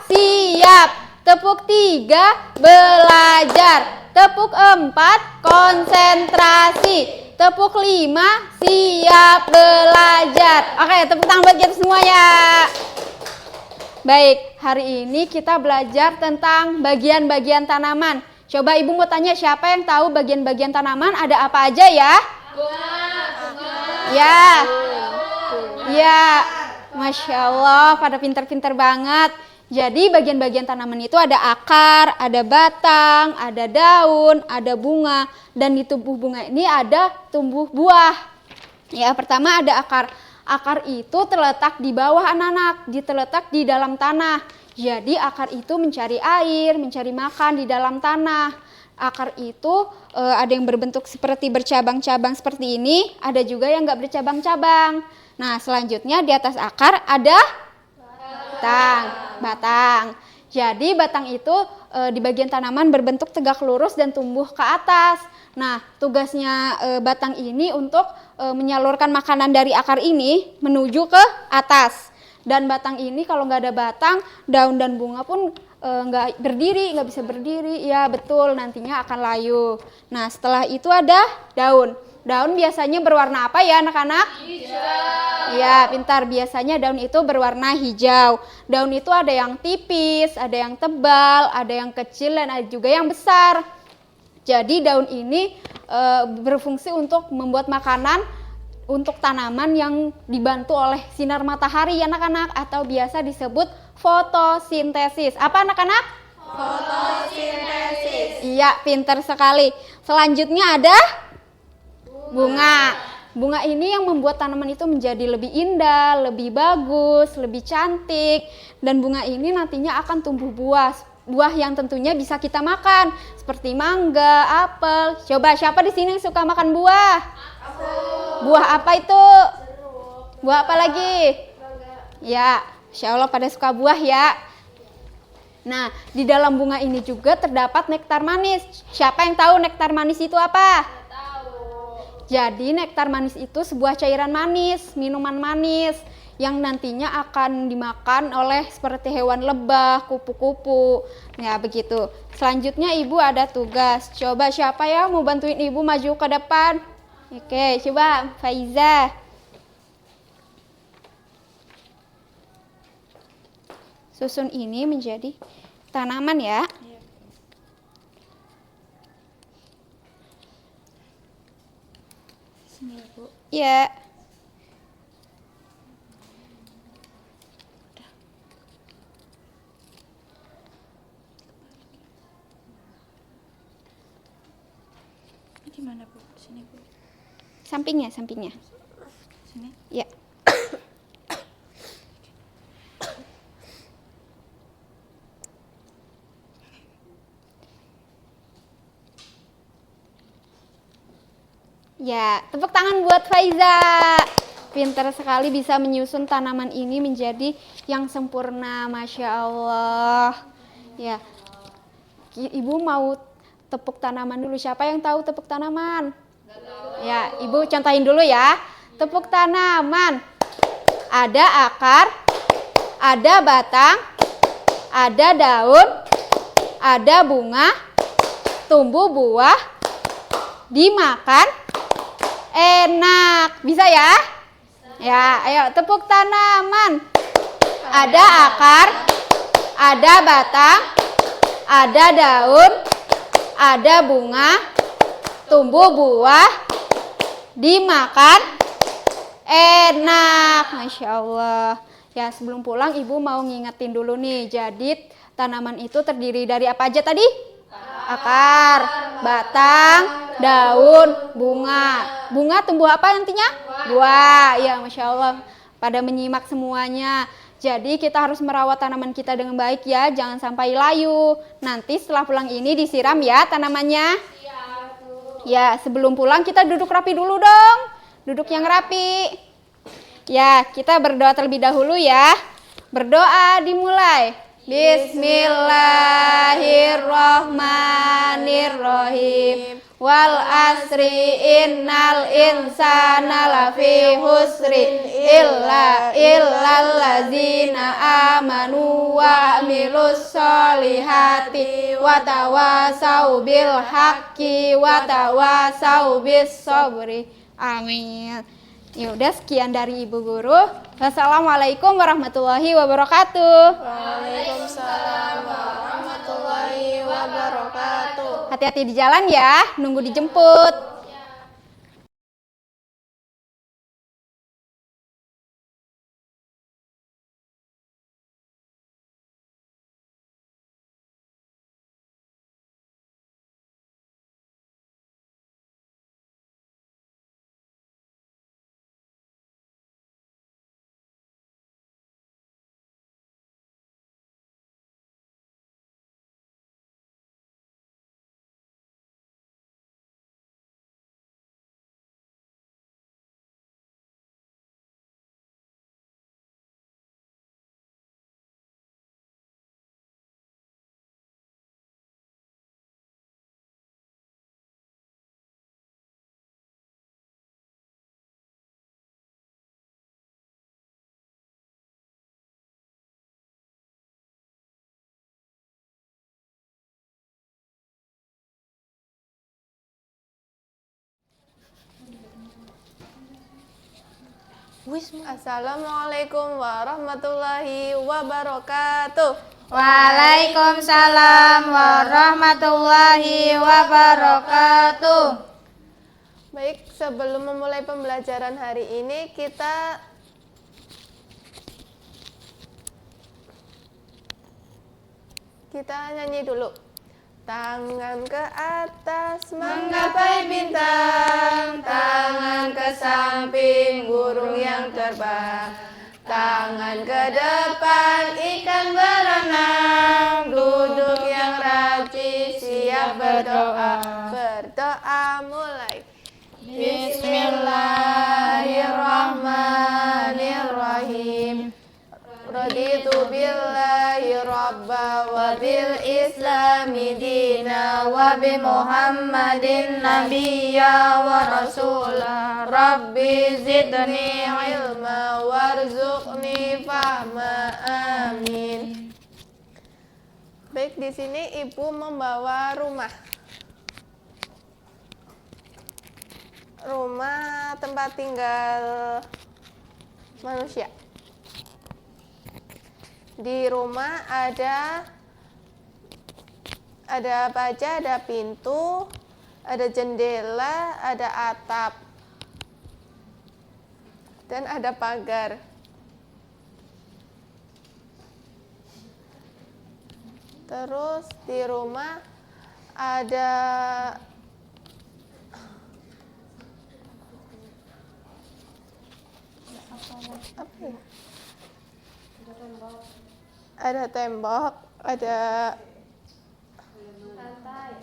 siap. Tepuk 3, belajar. Tepuk 4, konsentrasi. Tepuk 5, siap belajar. Oke, tepuk tangan buat kita semuanya. Baik, hari ini kita belajar tentang bagian-bagian tanaman. Coba Ibu mau tanya, siapa yang tahu bagian-bagian tanaman ada apa aja ya? Ya. Ya. Masya Allah, pada pinter-pinter banget. Jadi bagian-bagian tanaman itu ada akar, ada batang, ada daun, ada bunga. Dan di tubuh bunga ini ada tumbuh buah. Ya, pertama ada akar. Akar itu terletak di bawah anak-anak, terletak di dalam tanah. Jadi akar itu mencari air, mencari makan di dalam tanah. Akar itu ada yang berbentuk seperti bercabang-cabang seperti ini, ada juga yang nggak bercabang-cabang. Nah, selanjutnya di atas akar ada batang. Jadi batang itu di bagian tanaman berbentuk tegak lurus dan tumbuh ke atas. Nah, tugasnya batang ini untuk menyalurkan makanan dari akar ini menuju ke atas. Dan batang ini kalau nggak ada batang, daun dan bunga pun nggak bisa berdiri. Ya betul, nantinya akan layu. Nah, setelah itu ada daun. Daun biasanya berwarna apa ya anak-anak? Hijau. Ya, pintar. Biasanya daun itu berwarna hijau. Daun itu ada yang tipis, ada yang tebal, ada yang kecil, dan ada juga yang besar. Jadi daun ini berfungsi untuk membuat makanan untuk tanaman yang dibantu oleh sinar matahari ya anak-anak, atau biasa disebut fotosintesis. Apa anak-anak? Fotosintesis. Iya, pintar sekali. Selanjutnya ada bunga. Bunga ini yang membuat tanaman itu menjadi lebih indah, lebih bagus, lebih cantik. Dan bunga ini nantinya akan tumbuh buah. Buah yang tentunya bisa kita makan, seperti mangga, apel. Coba siapa di sini yang suka makan buah? Aku. Buah apa itu? Buah apa lagi? Ya, insya Allah pada suka buah ya. Nah, di dalam bunga ini juga terdapat nektar manis. Siapa yang tahu nektar manis itu apa? Jadi nektar manis itu sebuah cairan manis, minuman manis yang nantinya akan dimakan oleh seperti hewan lebah, kupu-kupu. Ya begitu. Selanjutnya Ibu ada tugas. Coba siapa ya mau bantuin Ibu maju ke depan? Oke, coba Faiza. Susun ini menjadi tanaman ya. Sini ya, Bu. Ya. Gimana, Bu? Sini, Bu. Sampingnya. Sini. Ya. Ya, tepuk tangan buat Faiza. pintar sekali bisa menyusun tanaman ini menjadi yang sempurna, Masya Allah. Ya, Ibu mau tepuk tanaman dulu. Siapa yang tahu tepuk tanaman? Ya, Ibu contohin dulu ya. Tepuk tanaman. Ada akar, ada batang, ada daun, ada bunga, tumbuh buah, dimakan, enak. Bisa ya? Ya, ayo tepuk tanaman. Ada akar, ada batang, ada daun, ada bunga, tumbuh buah, dimakan, enak. Masya Allah. Ya, sebelum pulang Ibu mau ngingetin dulu nih. Jadi tanaman itu terdiri dari apa aja tadi? Akar, batang, daun, bunga. Bunga tumbuh apa nantinya? Buah. Ya, Masya Allah. Pada menyimak semuanya. Jadi kita harus merawat tanaman kita dengan baik ya. Jangan sampai layu. Nanti setelah pulang ini disiram ya tanamannya. Ya, sebelum pulang kita duduk rapi dulu dong. Duduk yang rapi. Ya, kita berdoa terlebih dahulu ya. Berdoa dimulai. Bismillahirrahmanirrahim. Wal asri innal insana lafi husri illal ladzina amanu wa amilus solihati wa tawasau bil haqqi wa tawasau bis sabri. Amin. Ya udah, sekian dari Ibu Guru. Wassalamualaikum warahmatullahi wabarakatuh. Waalaikumsalam warahmatullahi wabarakatuh. Hati-hati di jalan ya, nunggu dijemput. Assalamualaikum warahmatullahi wabarakatuh. Waalaikumsalam warahmatullahi wabarakatuh. Baik, sebelum memulai pembelajaran hari ini kita nyanyi dulu. Tangan ke atas menggapai bintang, tangan ke samping burung yang terbang, tangan ke depan ikan berenang, duduk yang rapi siap berdoa. Berdoa mulai. Bismillahirrahmanirrahim. Raditu billahi rabba wa bil islami dina wa bi muhammadin nabiyya wa rasula. Rabbi zidni ilma warzuqni fahma. Amin. Baik, di sini Ibu membawa rumah tempat tinggal manusia. Di rumah ada apa aja? Ada pintu, ada jendela, ada atap, dan ada pagar. Terus di rumah ada apa ya? Ada tembok, ada lantai,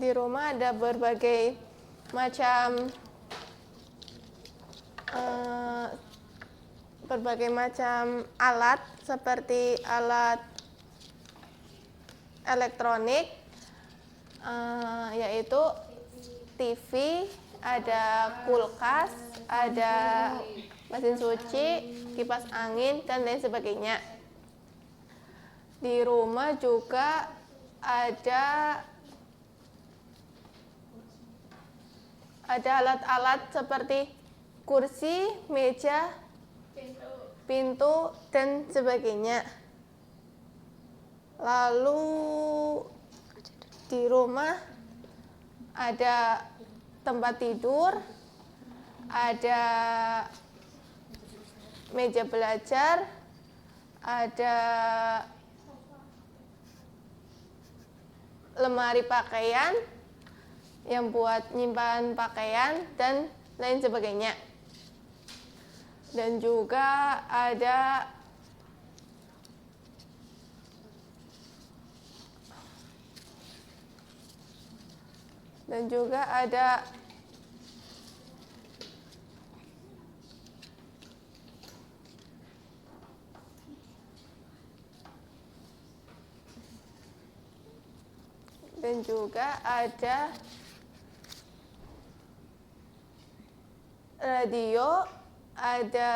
Di rumah ada berbagai macam alat seperti alat elektronik, yaitu TV, ada kulkas, ada mesin cuci, kipas angin, dan lain sebagainya. Di rumah juga ada alat-alat seperti kursi, meja, pintu, dan sebagainya. Lalu di rumah ada tempat tidur, ada meja belajar, ada lemari pakaian yang buat nyimpan pakaian, dan lain sebagainya. Dan juga ada radio, ada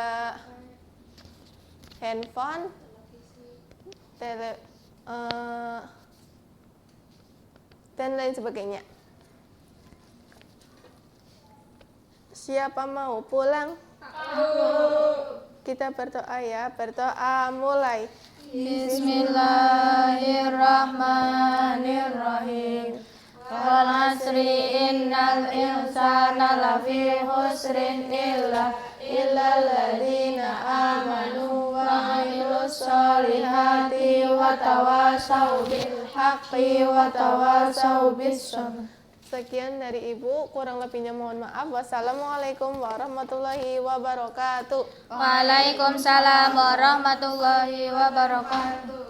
handphone, dan lain sebagainya. Siapa mau pulang? Kita berdoa ya. Berdoa mulai. Bismillahirrahmanirrahim. Wal asri innal insana lafi khusrin illa alladzina amanu wa amilus solihati wa tawasau bil haqqi wa tawasau bis sabr. Sekian dari Ibu, kurang lebihnya mohon maaf. Wassalamualaikum warahmatullahi wabarakatuh. Waalaikumsalam warahmatullahi wabarakatuh.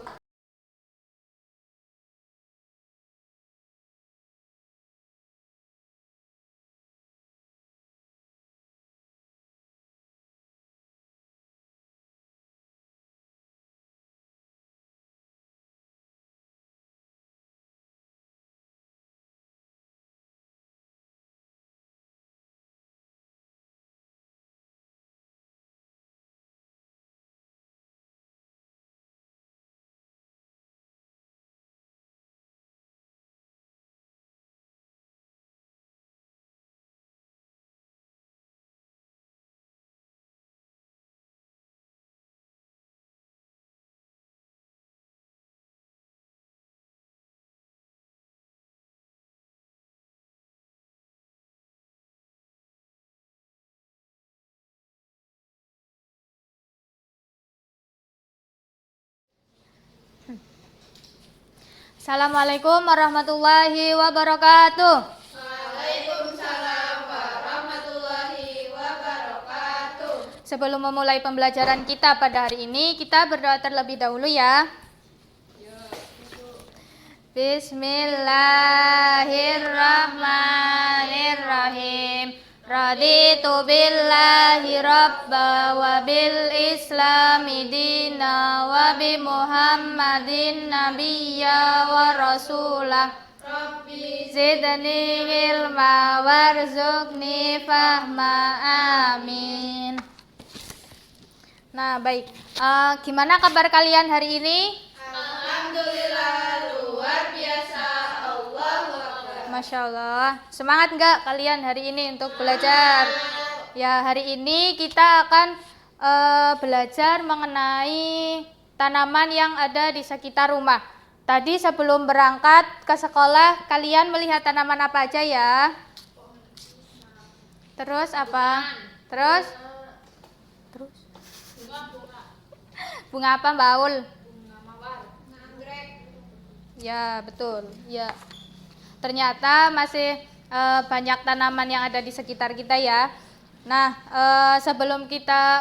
Assalamualaikum warahmatullahi wabarakatuh. Waalaikumsalam warahmatullahi wabarakatuh. Sebelum memulai pembelajaran kita pada hari ini, kita berdoa terlebih dahulu ya. Bismillahirrahmanirrahim. Raditu billahi rabba wa bil islami dina wa bi muhammadin nabiyya wa rasulah. Rabbi zidni ilma warzuqni fahma, amin. Nah baik, gimana kabar kalian hari ini? Alhamdulillah luar biasa. Masya Allah, semangat nggak kalian hari ini untuk belajar? Ya, hari ini kita akan belajar mengenai tanaman yang ada di sekitar rumah. Tadi sebelum berangkat ke sekolah, kalian melihat tanaman apa aja ya? Terus apa? Terus? Bunga apa, Mbak Aul? Bunga mawar. Ya, betul. Ya. Ternyata masih banyak tanaman yang ada di sekitar kita ya. Nah, sebelum kita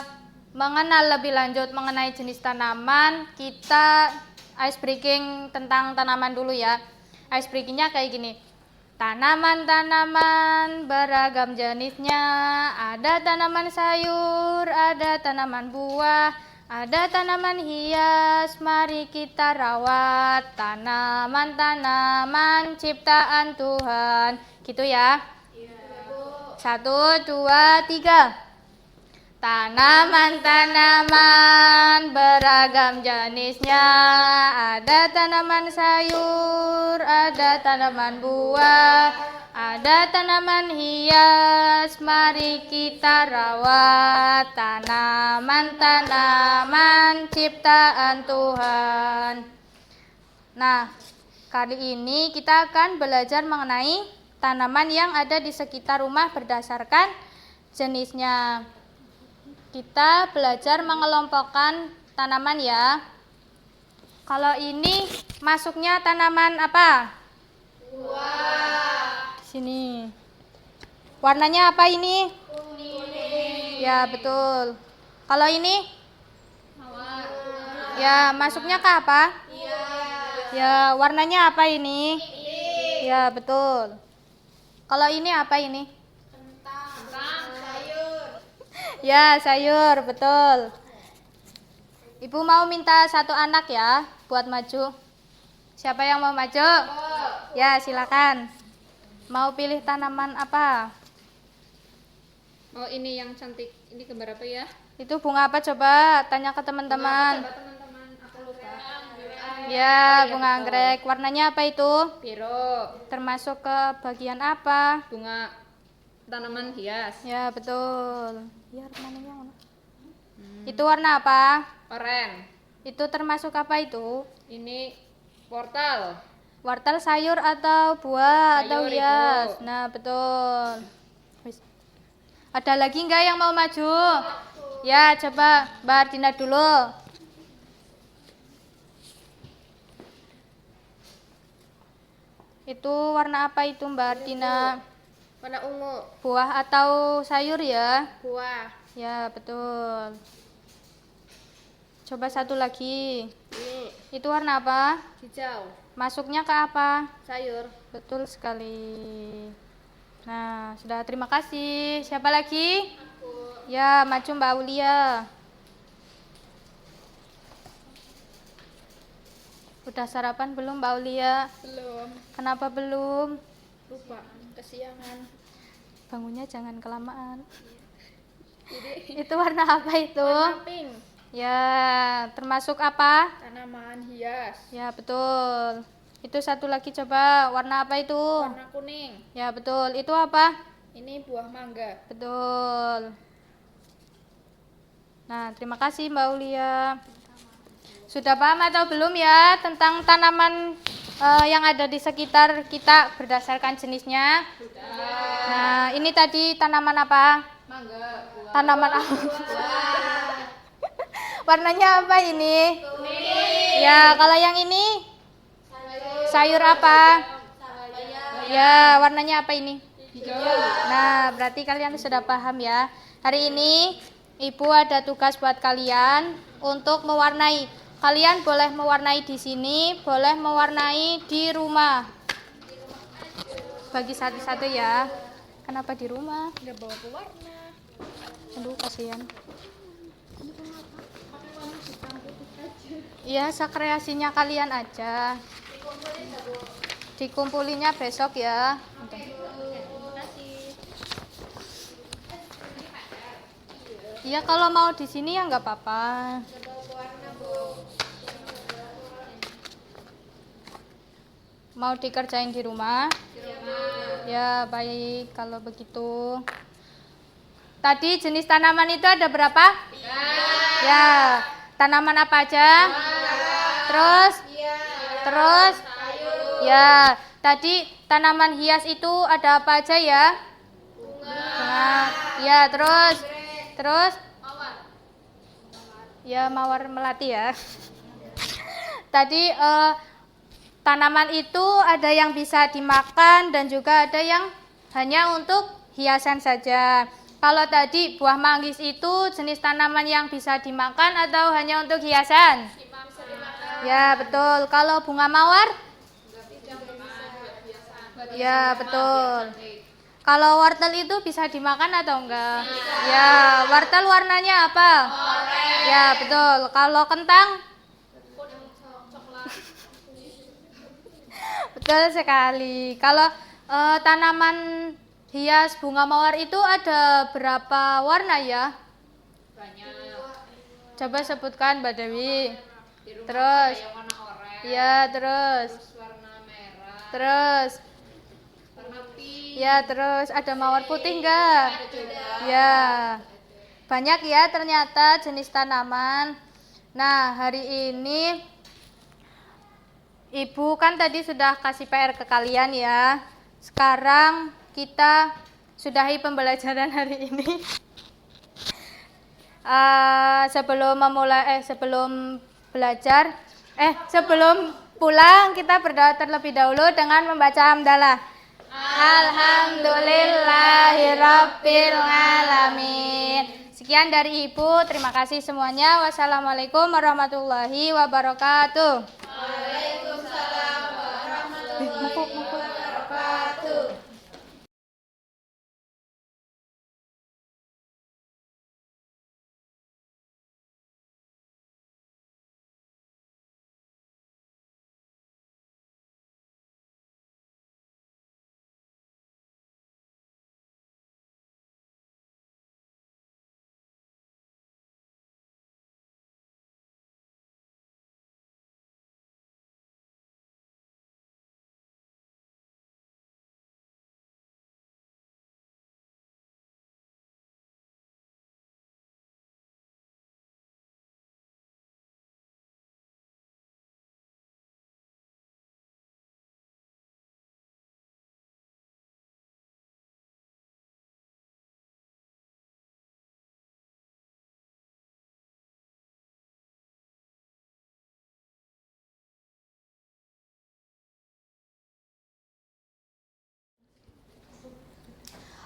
mengenal lebih lanjut mengenai jenis tanaman, kita ice breaking tentang tanaman dulu ya. Ice breakingnya kayak gini. Tanaman-tanaman beragam jenisnya, ada tanaman sayur, ada tanaman buah, ada tanaman hias, mari kita rawat. Tanaman-tanaman ciptaan Tuhan. Gitu ya? Satu, dua, tiga. Tanaman-tanaman beragam jenisnya, ada tanaman sayur, ada tanaman buah, ada tanaman hias, mari kita rawat. Tanaman-tanaman ciptaan Tuhan. Nah, kali ini kita akan belajar mengenai tanaman yang ada di sekitar rumah berdasarkan jenisnya. Kita belajar mengelompokkan tanaman ya. Kalau ini masuknya tanaman apa? Buah. Di sini. Warnanya apa ini? Kuning. Ya, betul. Kalau ini? Mawar. Ya, masuknya ke apa? Hias. Ya, warnanya apa ini? Pink. Ya, betul. Kalau ini apa ini? Ya, sayur, betul. Ibu mau minta satu anak ya, buat maju. Siapa yang mau maju? Ya, silakan. Mau pilih tanaman apa? Oh, ini yang cantik. Ini gambar apa ya? Itu bunga apa coba? Tanya ke teman-teman. Coba teman-teman, aku lupa. Ya, bunga anggrek. Warnanya apa itu? Biru. Termasuk ke bagian apa? Bunga tanaman hias. Ya, betul. Ya, warnanya mana? Itu warna apa? Oranye. Itu termasuk apa itu? Ini wortel. Wortel sayur atau buah atau Sayur, hias? Ibu. Nah, betul. Wis. Ada lagi nggak yang mau maju? Ya, coba Mbak Ardina dulu. Itu warna apa itu Mbak Ardina? Warna ungu. Buah atau sayur ya? Buah. Ya, betul. Coba satu lagi. Ini Itu warna apa? hijau. Masuknya ke apa? Sayur. Betul sekali. Nah, sudah, terima kasih. Siapa lagi? Ya, maju Mbak Aulia. Udah sarapan belum Mbak Aulia? Belum. Kenapa belum? Lupa. Kesiangan. Bangunnya jangan kelamaan. Itu warna apa itu? Warna pink. Ya, termasuk apa? Tanaman hias. Ya, betul. Itu satu lagi coba, warna apa itu? Warna kuning. Ya, betul. Itu apa? Ini buah mangga. Betul. Nah, terima kasih Mbak Aulia. Sudah paham atau belum ya tentang tanaman yang ada di sekitar kita berdasarkan jenisnya? Sudah. Nah, ini tadi tanaman apa? Mangga. Tanaman apa? Warnanya apa ini? Kuning. Ya, kalau yang ini? Sayur apa? Ya, warnanya apa ini? Hijau. Nah, berarti kalian sudah paham ya. Hari ini Ibu ada tugas buat kalian untuk mewarnai. Kalian boleh mewarnai di sini, boleh mewarnai di rumah. Bagi satu-satu ya. Kenapa di rumah? Nggak bawa pewarna. Aduh, kasihan. Iya, sekreasinya kalian aja. Dikumpulinnya besok ya. Iya, kalau mau di sini ya nggak apa-apa. Mau dikerjain di rumah? Ya, baik kalau begitu. Tadi jenis tanaman itu ada berapa? Ya, tanaman apa aja? Terus? Terus? Ya, tadi tanaman hias itu ada apa aja ya? Bunga. Ya, terus? Terus? Ya, mawar melati ya. Tadi tanaman itu ada yang bisa dimakan dan juga ada yang hanya untuk hiasan saja. Kalau tadi buah manggis itu jenis tanaman yang bisa dimakan atau hanya untuk hiasan? Ya, betul. Kalau bunga mawar? Ya, betul. Kalau wortel itu bisa dimakan atau enggak? Ya, wortel warnanya apa? Ya, betul. Kalau kentang? Betul sekali. Kalau tanaman hias bunga mawar itu ada berapa warna ya? Coba sebutkan Mbak Dewi. Terus. Ya, terus. Terus. Ya, terus ada mawar putih enggak? Ya. Banyak ya ternyata jenis tanaman. Nah, hari ini Ibu kan tadi sudah kasih PR ke kalian ya. Sekarang kita sudahi pembelajaran hari ini. Sebelum pulang kita berdoa terlebih dahulu dengan membaca hamdalah. Alhamdulillahirabbil alamin. Sekian dari Ibu, terima kasih semuanya. Wassalamualaikum warahmatullahi wabarakatuh. Waalaikumsalam warahmatullahi wabarakatuh.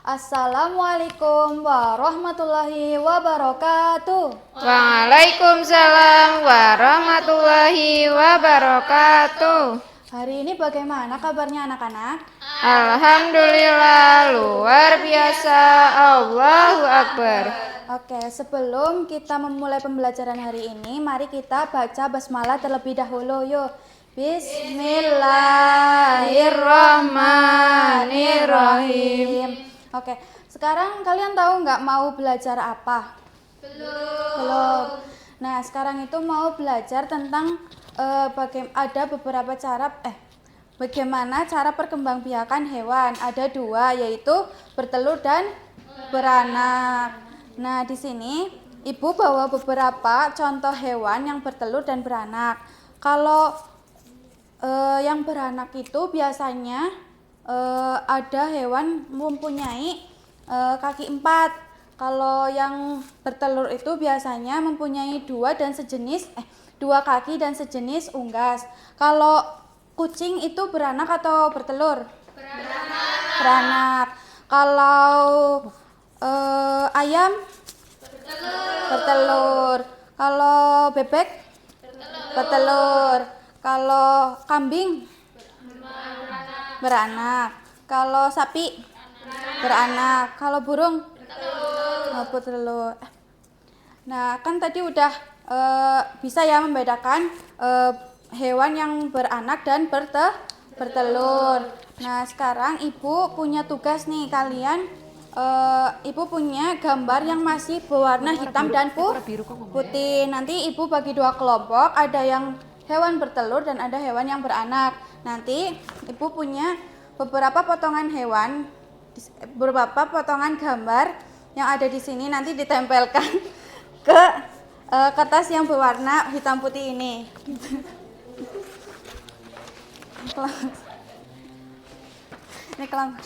Assalamualaikum warahmatullahi wabarakatuh. Waalaikumsalam warahmatullahi wabarakatuh. Hari ini bagaimana kabarnya anak-anak? Alhamdulillah, luar biasa. Allahu Akbar. Oke, sebelum kita memulai pembelajaran hari ini, mari kita baca basmalah terlebih dahulu. Yuk. Bismillahirrahmanirrahim. Oke, sekarang kalian tahu nggak mau belajar apa? Belum. Nah, sekarang itu mau belajar tentang bagaimana cara perkembangbiakan hewan. Ada dua, yaitu bertelur dan beranak. Nah, di sini Ibu bawa beberapa contoh hewan yang bertelur dan beranak. Kalau yang beranak itu biasanya ada hewan mempunyai kaki 4. Kalau yang bertelur itu biasanya mempunyai dua kaki dan sejenis unggas. Kalau kucing itu beranak atau bertelur? Beranak. Kalau ayam? Bertelur. Kalau bebek? Bertelur. Kalau kambing? Beranak. Kalau sapi? Beranak. Kalau burung? Bertelur. Nah, kan tadi udah bisa ya membedakan hewan yang beranak dan bertelur. Nah, sekarang Ibu punya tugas nih, kalian Ibu punya gambar yang masih berwarna hitam dan putih. Nanti Ibu bagi dua kelompok, ada yang hewan bertelur dan ada hewan yang beranak. Nanti Ibu punya beberapa potongan gambar yang ada di sini, nanti ditempelkan ke kertas yang berwarna hitam putih ini. Ini kelam.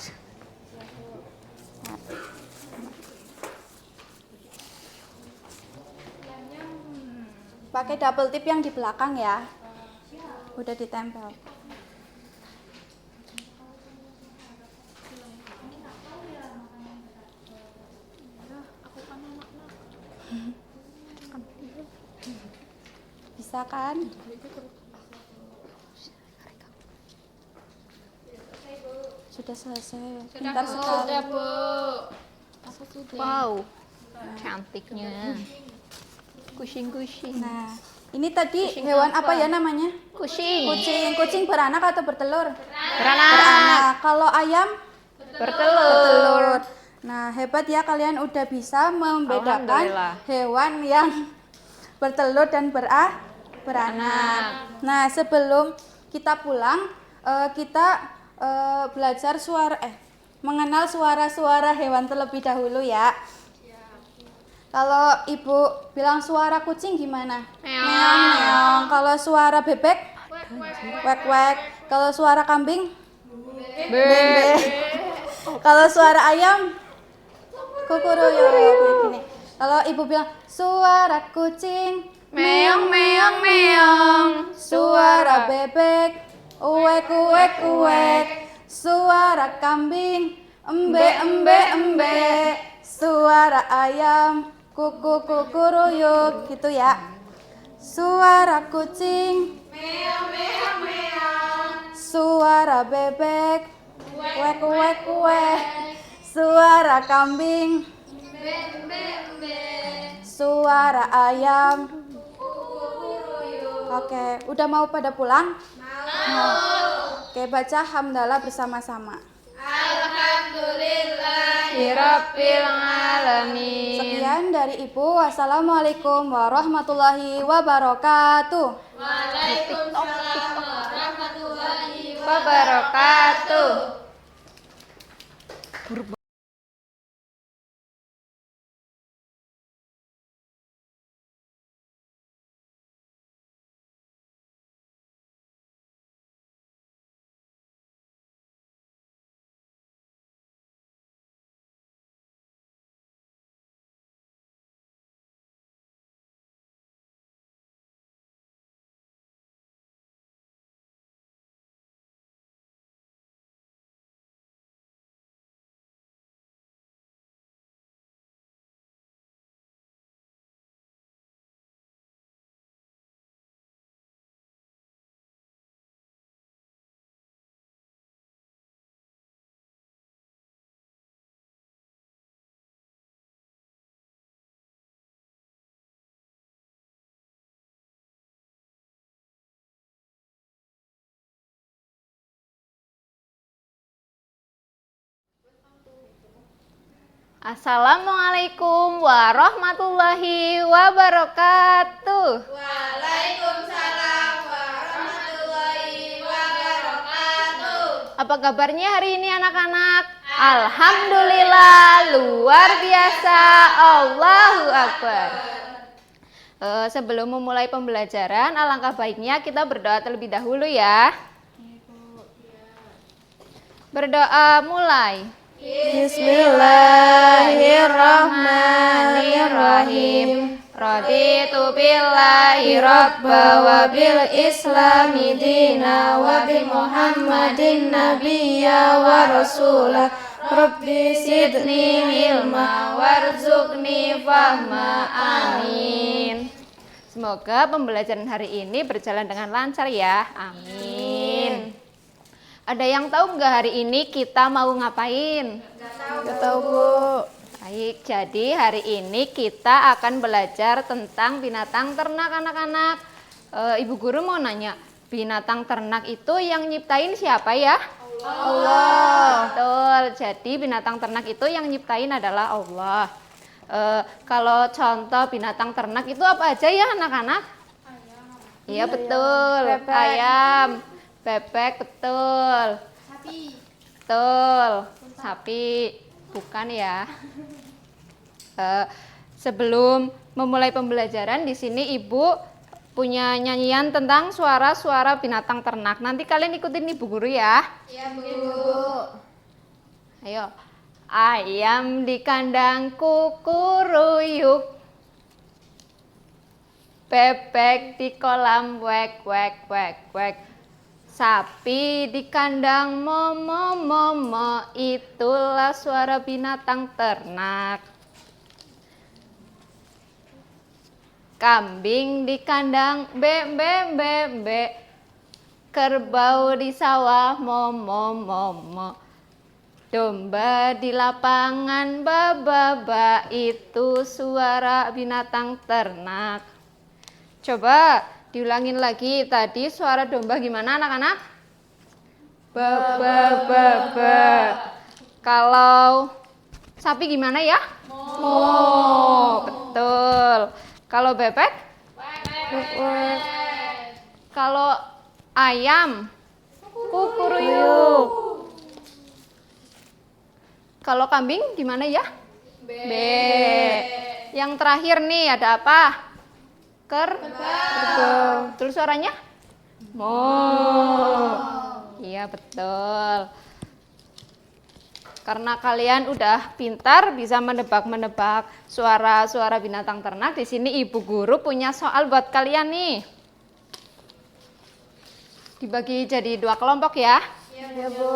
Pakai double tip yang di belakang ya. Udah ditempel. Bisa kan? Sudah selesai. Pintar sekali. Wow, cantiknya. Kucing-kucing. Nah, ini tadi hewan apa ya namanya? Kucing. Kucing. Kucing beranak atau bertelur? Beranak. Beranak. Kalau ayam Bertelur. Nah, hebat ya kalian udah bisa membedakan Alhamdulillah. hewan yang bertelur dan beranak. Nah, sebelum kita pulang, kita belajar mengenal suara-suara hewan terlebih dahulu ya. Kalau ibu bilang suara kucing gimana? Meong. Kalau suara bebek? Wek-wek. Kalau suara kambing? Bek. Kalau suara ayam? Kukuruyo. Kayak gini. Kalau ibu bilang suara kucing? Meong, meong, meong. Suara bebek? Uwek, uwek, uwek. Suara kambing? Embe, embe, embe. Suara ayam? Kuku, kukuruyuk. Gitu ya. Suara kucing? Meong, meong, meong. Suara bebek? Uwek, uwek, uwek. Suara kambing? Embe, embe, embe. Suara ayam? Oke, udah mau pada pulang? Mau. Oke, baca hamdalah bersama-sama. Rabbil alamin. Sekian dari Ibu. Wassalamualaikum warahmatullahi wabarakatuh. Wabarakatuh. Assalamualaikum warahmatullahi wabarakatuh. Waalaikumsalam warahmatullahi wabarakatuh. Apa kabarnya hari ini anak-anak? Alhamdulillah, luar biasa. Allahu Akbar. Sebelum memulai pembelajaran, alangkah baiknya kita berdoa terlebih dahulu ya. Berdoa mulai. Bismillahirrahmanirrahim. Raditu billahi rabba wa bil islami dina wa bi Muhammadin nabiyya wa rasulah. Rabbi sidni ilma warzuqni fahma. Amin. Semoga pembelajaran hari ini berjalan dengan lancar ya. Amin. Ada yang tahu nggak hari ini kita mau ngapain? Nggak tahu, Bu. Baik, jadi hari ini kita akan belajar tentang binatang ternak anak-anak. Ibu guru mau nanya, binatang ternak itu yang nyiptain siapa ya? Allah. Betul, jadi binatang ternak itu yang nyiptain adalah Allah. Kalau contoh binatang ternak itu apa aja ya anak-anak? Iya betul, ayam. Bebek, betul. Sapi. Betul. Sapi. Bukan ya. Sebelum memulai pembelajaran di sini Ibu punya nyanyian tentang suara-suara binatang ternak. Nanti kalian ikutin Ibu guru ya. Iya, Bu. Ayo. Ayam di kandang kukuruyuk. Bebek di kolam wek wek wek wek. Sapi di kandang momo momo, itulah suara binatang ternak. Kambing di kandang be be be be, kerbau di sawah momo momo, Domba di lapangan ba, itu suara binatang ternak. Coba diulangin lagi, tadi suara domba gimana anak-anak? Ba. Kalau sapi gimana ya? Mo. Betul. Kalau bebek? Wek. Kalau ayam? Kukuruyuk. Kalau kambing gimana ya? Be. Yang terakhir nih ada apa? Kerbau. Terus suaranya? Mo. Iya betul. Karena kalian udah pintar bisa menebak-menebak suara-suara binatang ternak, di sini Ibu Guru punya soal buat kalian nih. Dibagi jadi 2 kelompok ya. Iya, Bu.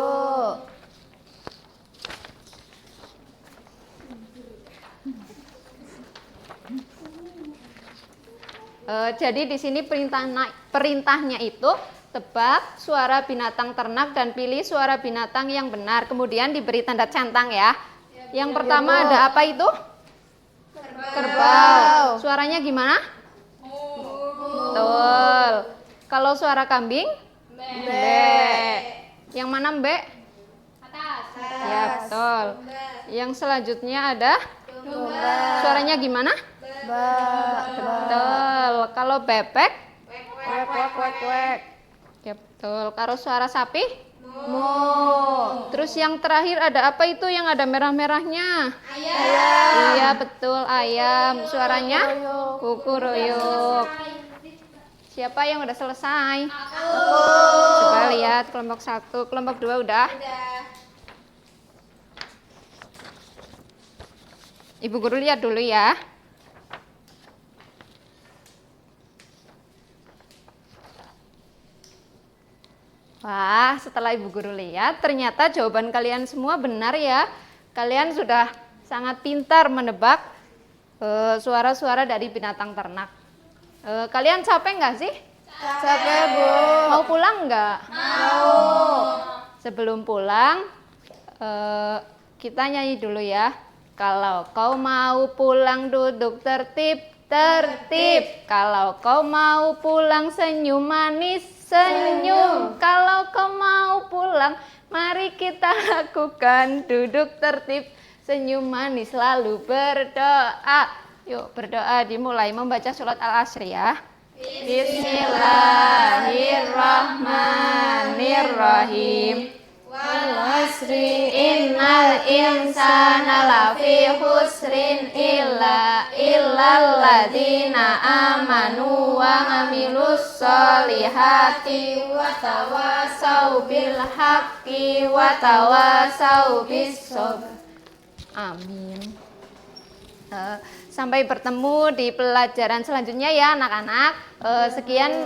Jadi di sini perintahnya itu tebak suara binatang ternak dan pilih suara binatang yang benar. Kemudian diberi tanda centang ya. Yang pertama ada apa itu? Kerbau. Suaranya gimana? Betul. Kalau suara kambing? Be. Yang mana Mbe? Atas. Ya betul. Yang selanjutnya ada? Suaranya gimana? Betul. Kalau bebek? Wek. Ya betul. Kalau suara sapi? Mo. Terus yang terakhir ada apa itu yang ada merah-merahnya? Ayam. Iya betul, ayam. Suaranya? Kukuruyuk. Siapa yang udah selesai? Coba lihat kelompok 1, kelompok 2 udah? Ibu Guru lihat dulu ya. Wah, setelah Ibu Guru lihat, ternyata jawaban kalian semua benar ya. Kalian sudah sangat pintar menebak suara-suara dari binatang ternak. Kalian capek nggak sih? Capek, Bu. Mau pulang nggak? Mau. Sebelum pulang, kita nyanyi dulu ya. Kalau kau mau pulang duduk tertib. Kalau kau mau pulang senyum manis, senyum. Kalau kau mau pulang, mari kita lakukan duduk tertib, senyum manis lalu berdoa. Yuk berdoa, dimulai membaca surat Al-Asr ya. Bismillahirrahmanirrahim. Wal asri innal insana lafi khusrin illal ladzina amanu wa amilus solihati wa tawasau bil haqqi wa tawasau bis sabr. Amin. Sampai bertemu di pelajaran selanjutnya ya anak-anak. Sekian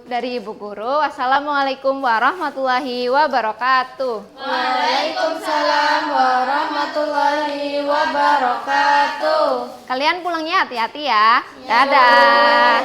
dari Ibu Guru. Wassalamualaikum warahmatullahi wabarakatuh. Waalaikumsalam warahmatullahi wabarakatuh. Kalian pulangnya hati-hati ya. Dadah.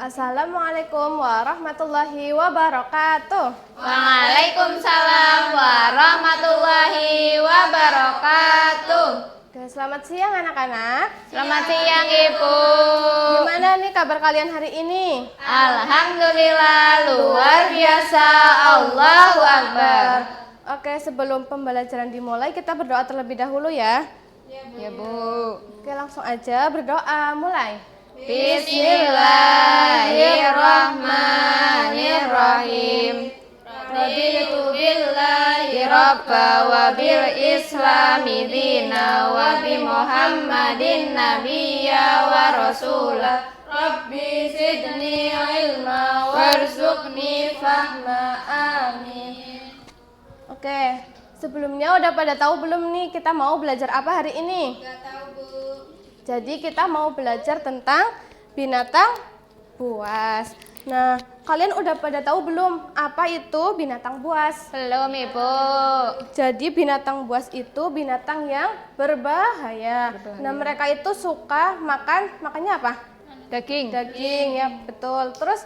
Assalamualaikum warahmatullahi wabarakatuh. Waalaikumsalam warahmatullahi wabarakatuh. Oke, selamat siang anak-anak. Selamat siang Ibu. Gimana nih kabar kalian hari ini? Alhamdulillah luar biasa. Allahu Akbar. Oke, sebelum pembelajaran dimulai kita berdoa terlebih dahulu ya. Ya Bu. Oke, langsung aja berdoa, mulai. Bismillahirrahmanirrahim. Raditu billahi rabba wa bil islami dina wa bi Muhammadin nabiyya wa rasula. Rabbi zidni ilma warzuqni fahma. Amin. Oke, sebelumnya udah pada tahu belum nih kita mau belajar apa hari ini? Nggak tahu, Bu. Jadi kita mau belajar tentang binatang buas. Nah, kalian udah pada tahu belum apa itu binatang buas? Belum Ibu. Jadi binatang buas itu binatang yang berbahaya. Nah, mereka itu suka makannya apa? Daging. Daging, ya betul. Terus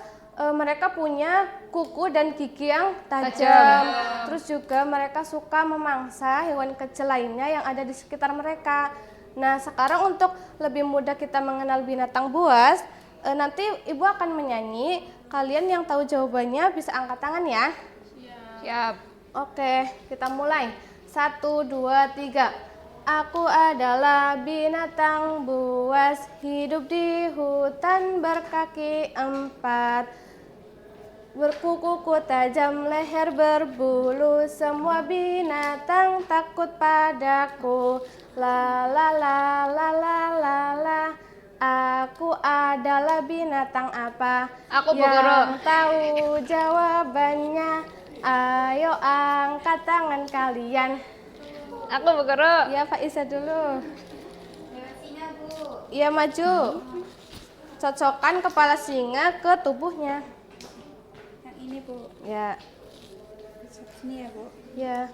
mereka punya kuku dan gigi yang tajam. Terus juga mereka suka memangsa hewan kecil lainnya yang ada di sekitar mereka. Nah, sekarang untuk lebih mudah kita mengenal binatang buas, nanti Ibu akan menyanyi. Kalian yang tahu jawabannya bisa angkat tangan ya. Siap. Oke, kita mulai. 1, 2, 3. Aku adalah binatang buas, hidup di hutan berkaki 4. Berkuku tajam, leher berbulu, semua binatang takut padaku. La la la la la la la. Aku adalah binatang apa? Aku Bu Guru. Yang tahu jawabannya, ayo angkat tangan kalian. Aku Bu Guru. Ya, Faiza dulu. Iya, maju. Cocokkan kepala singa ke tubuhnya. Yang ini, Bu. Ya. Sini ya, Bu. Ya.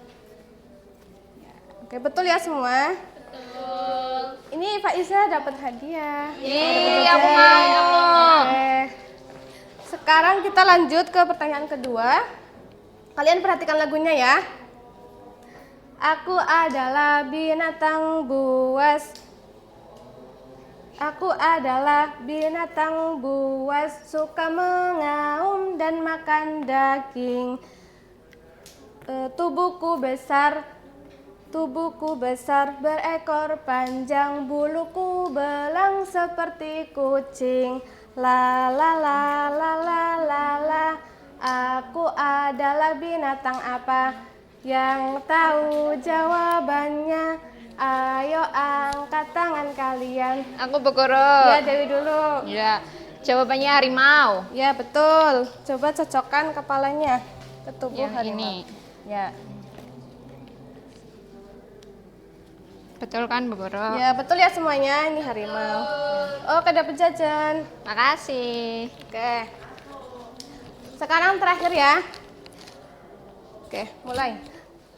Oke, betul ya semua? Betul. Ini Faiza dapat hadiah. Aku mau. Oke. Sekarang kita lanjut ke pertanyaan kedua. Kalian perhatikan lagunya ya. Aku adalah binatang buas. Aku adalah binatang buas, suka mengaum dan makan daging. Tubuhku besar, berekor panjang, buluku belang seperti kucing. La la la la la la la. Aku adalah binatang apa? Yang tahu jawabannya, ayo angkat tangan kalian. Aku Bu Guru. Ya, Dewi dulu. Ya. Jawabannya harimau. Ya, betul. Coba cocokkan kepalanya ke tubuh Yang harimau. ini. Ya. Betul kan Bu Guru? Ya, betul ya semuanya. Ini harimau. Oke, dapat jajan. Makasih. Oke. Sekarang terakhir ya. Oke, mulai.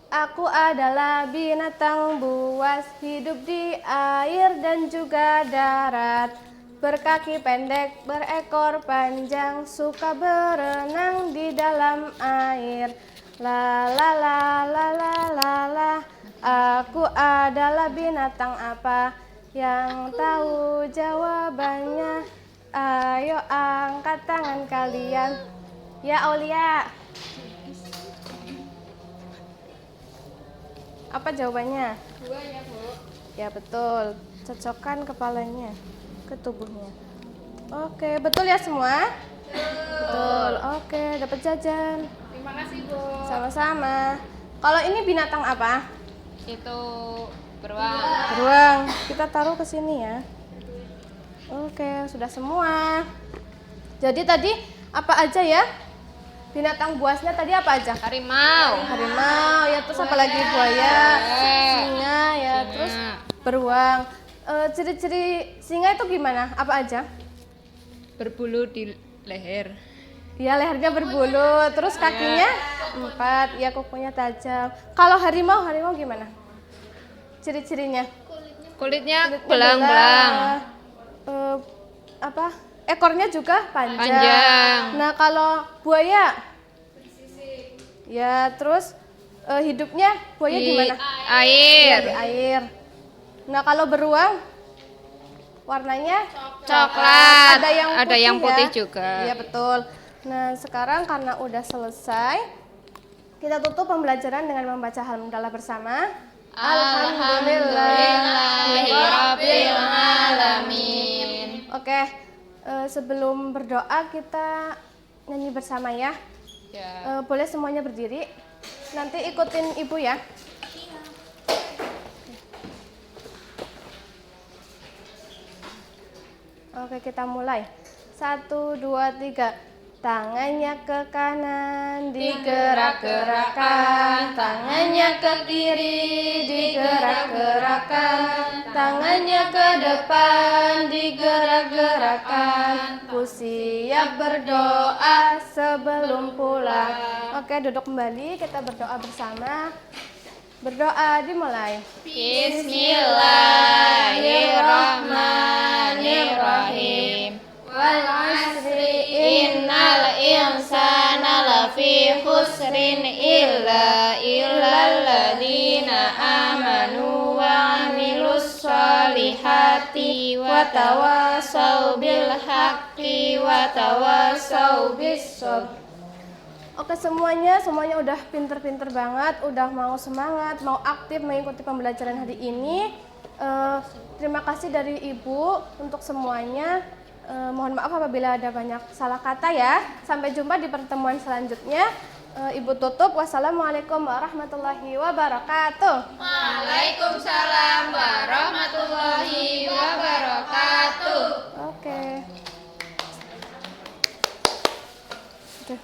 Aku adalah binatang buas, hidup di air dan juga darat. Berkaki pendek, berekor panjang, suka berenang di dalam air. La la la la la la la. Aku adalah binatang apa? Yang tahu jawabannya, ayo angkat tangan kalian. Ya, Aulia. Apa jawabannya? 2 ya, Bu. Ya, betul. Cocokkan kepalanya ke tubuhnya. Oke, betul ya semua? Betul. Oke, dapat jajan. Terima kasih Bu. Sama-sama. Kalau ini binatang apa? Itu beruang. Beruang. Kita taruh ke sini ya. Oke, sudah semua. Jadi tadi apa aja ya? Binatang buasnya tadi apa aja? Harimau. Harimau, ya terus apa lagi? Buaya, singa, ya terus beruang. Ciri-ciri singa itu gimana? Apa aja? Berbulu di leher. Ya, lehernya berbulu, terus kakinya 4, ya kukunya tajam. Kalau harimau gimana? Ciri-cirinya? Kulitnya belang-belang. Apa? Ekornya juga panjang. Panjang. Nah, kalau buaya? Ya, terus hidupnya buaya di mana? Air. Di air. Nah, kalau beruang warnanya Coklat. ada yang putih ya? juga. Iya, betul. Nah, sekarang karena udah selesai, kita tutup pembelajaran dengan membaca hamdalah bersama. Alhamdulillahirabbil alamin. Oke, sebelum berdoa kita nyanyi bersama ya. Boleh semuanya berdiri. Nanti ikutin ibu ya. Oke, kita mulai. 1, 2, 3. Tangannya ke kanan digerak-gerakkan, tangannya ke kiri digerak-gerakkan, tangannya ke depan digerak-gerakkan. Ku siap berdoa sebelum pulang. Oke, duduk kembali, kita berdoa bersama. Berdoa dimulai. Bismillahirrahmanirrahim. Wal asri Innal insana lafi khusrin illa alladzina amanu wa amilus solihati wa tawasau bil haqqi wa tawasau bis sabr. Oke, semuanya udah pinter-pinter banget, udah mau semangat, mau aktif mengikuti pembelajaran hari ini. Terima kasih dari Ibu untuk semuanya. Mohon maaf apabila ada banyak salah kata ya. Sampai jumpa di pertemuan selanjutnya. Ibu tutup. Wassalamualaikum warahmatullahi wabarakatuh. Waalaikumsalam warahmatullahi wabarakatuh. Oke. Udah.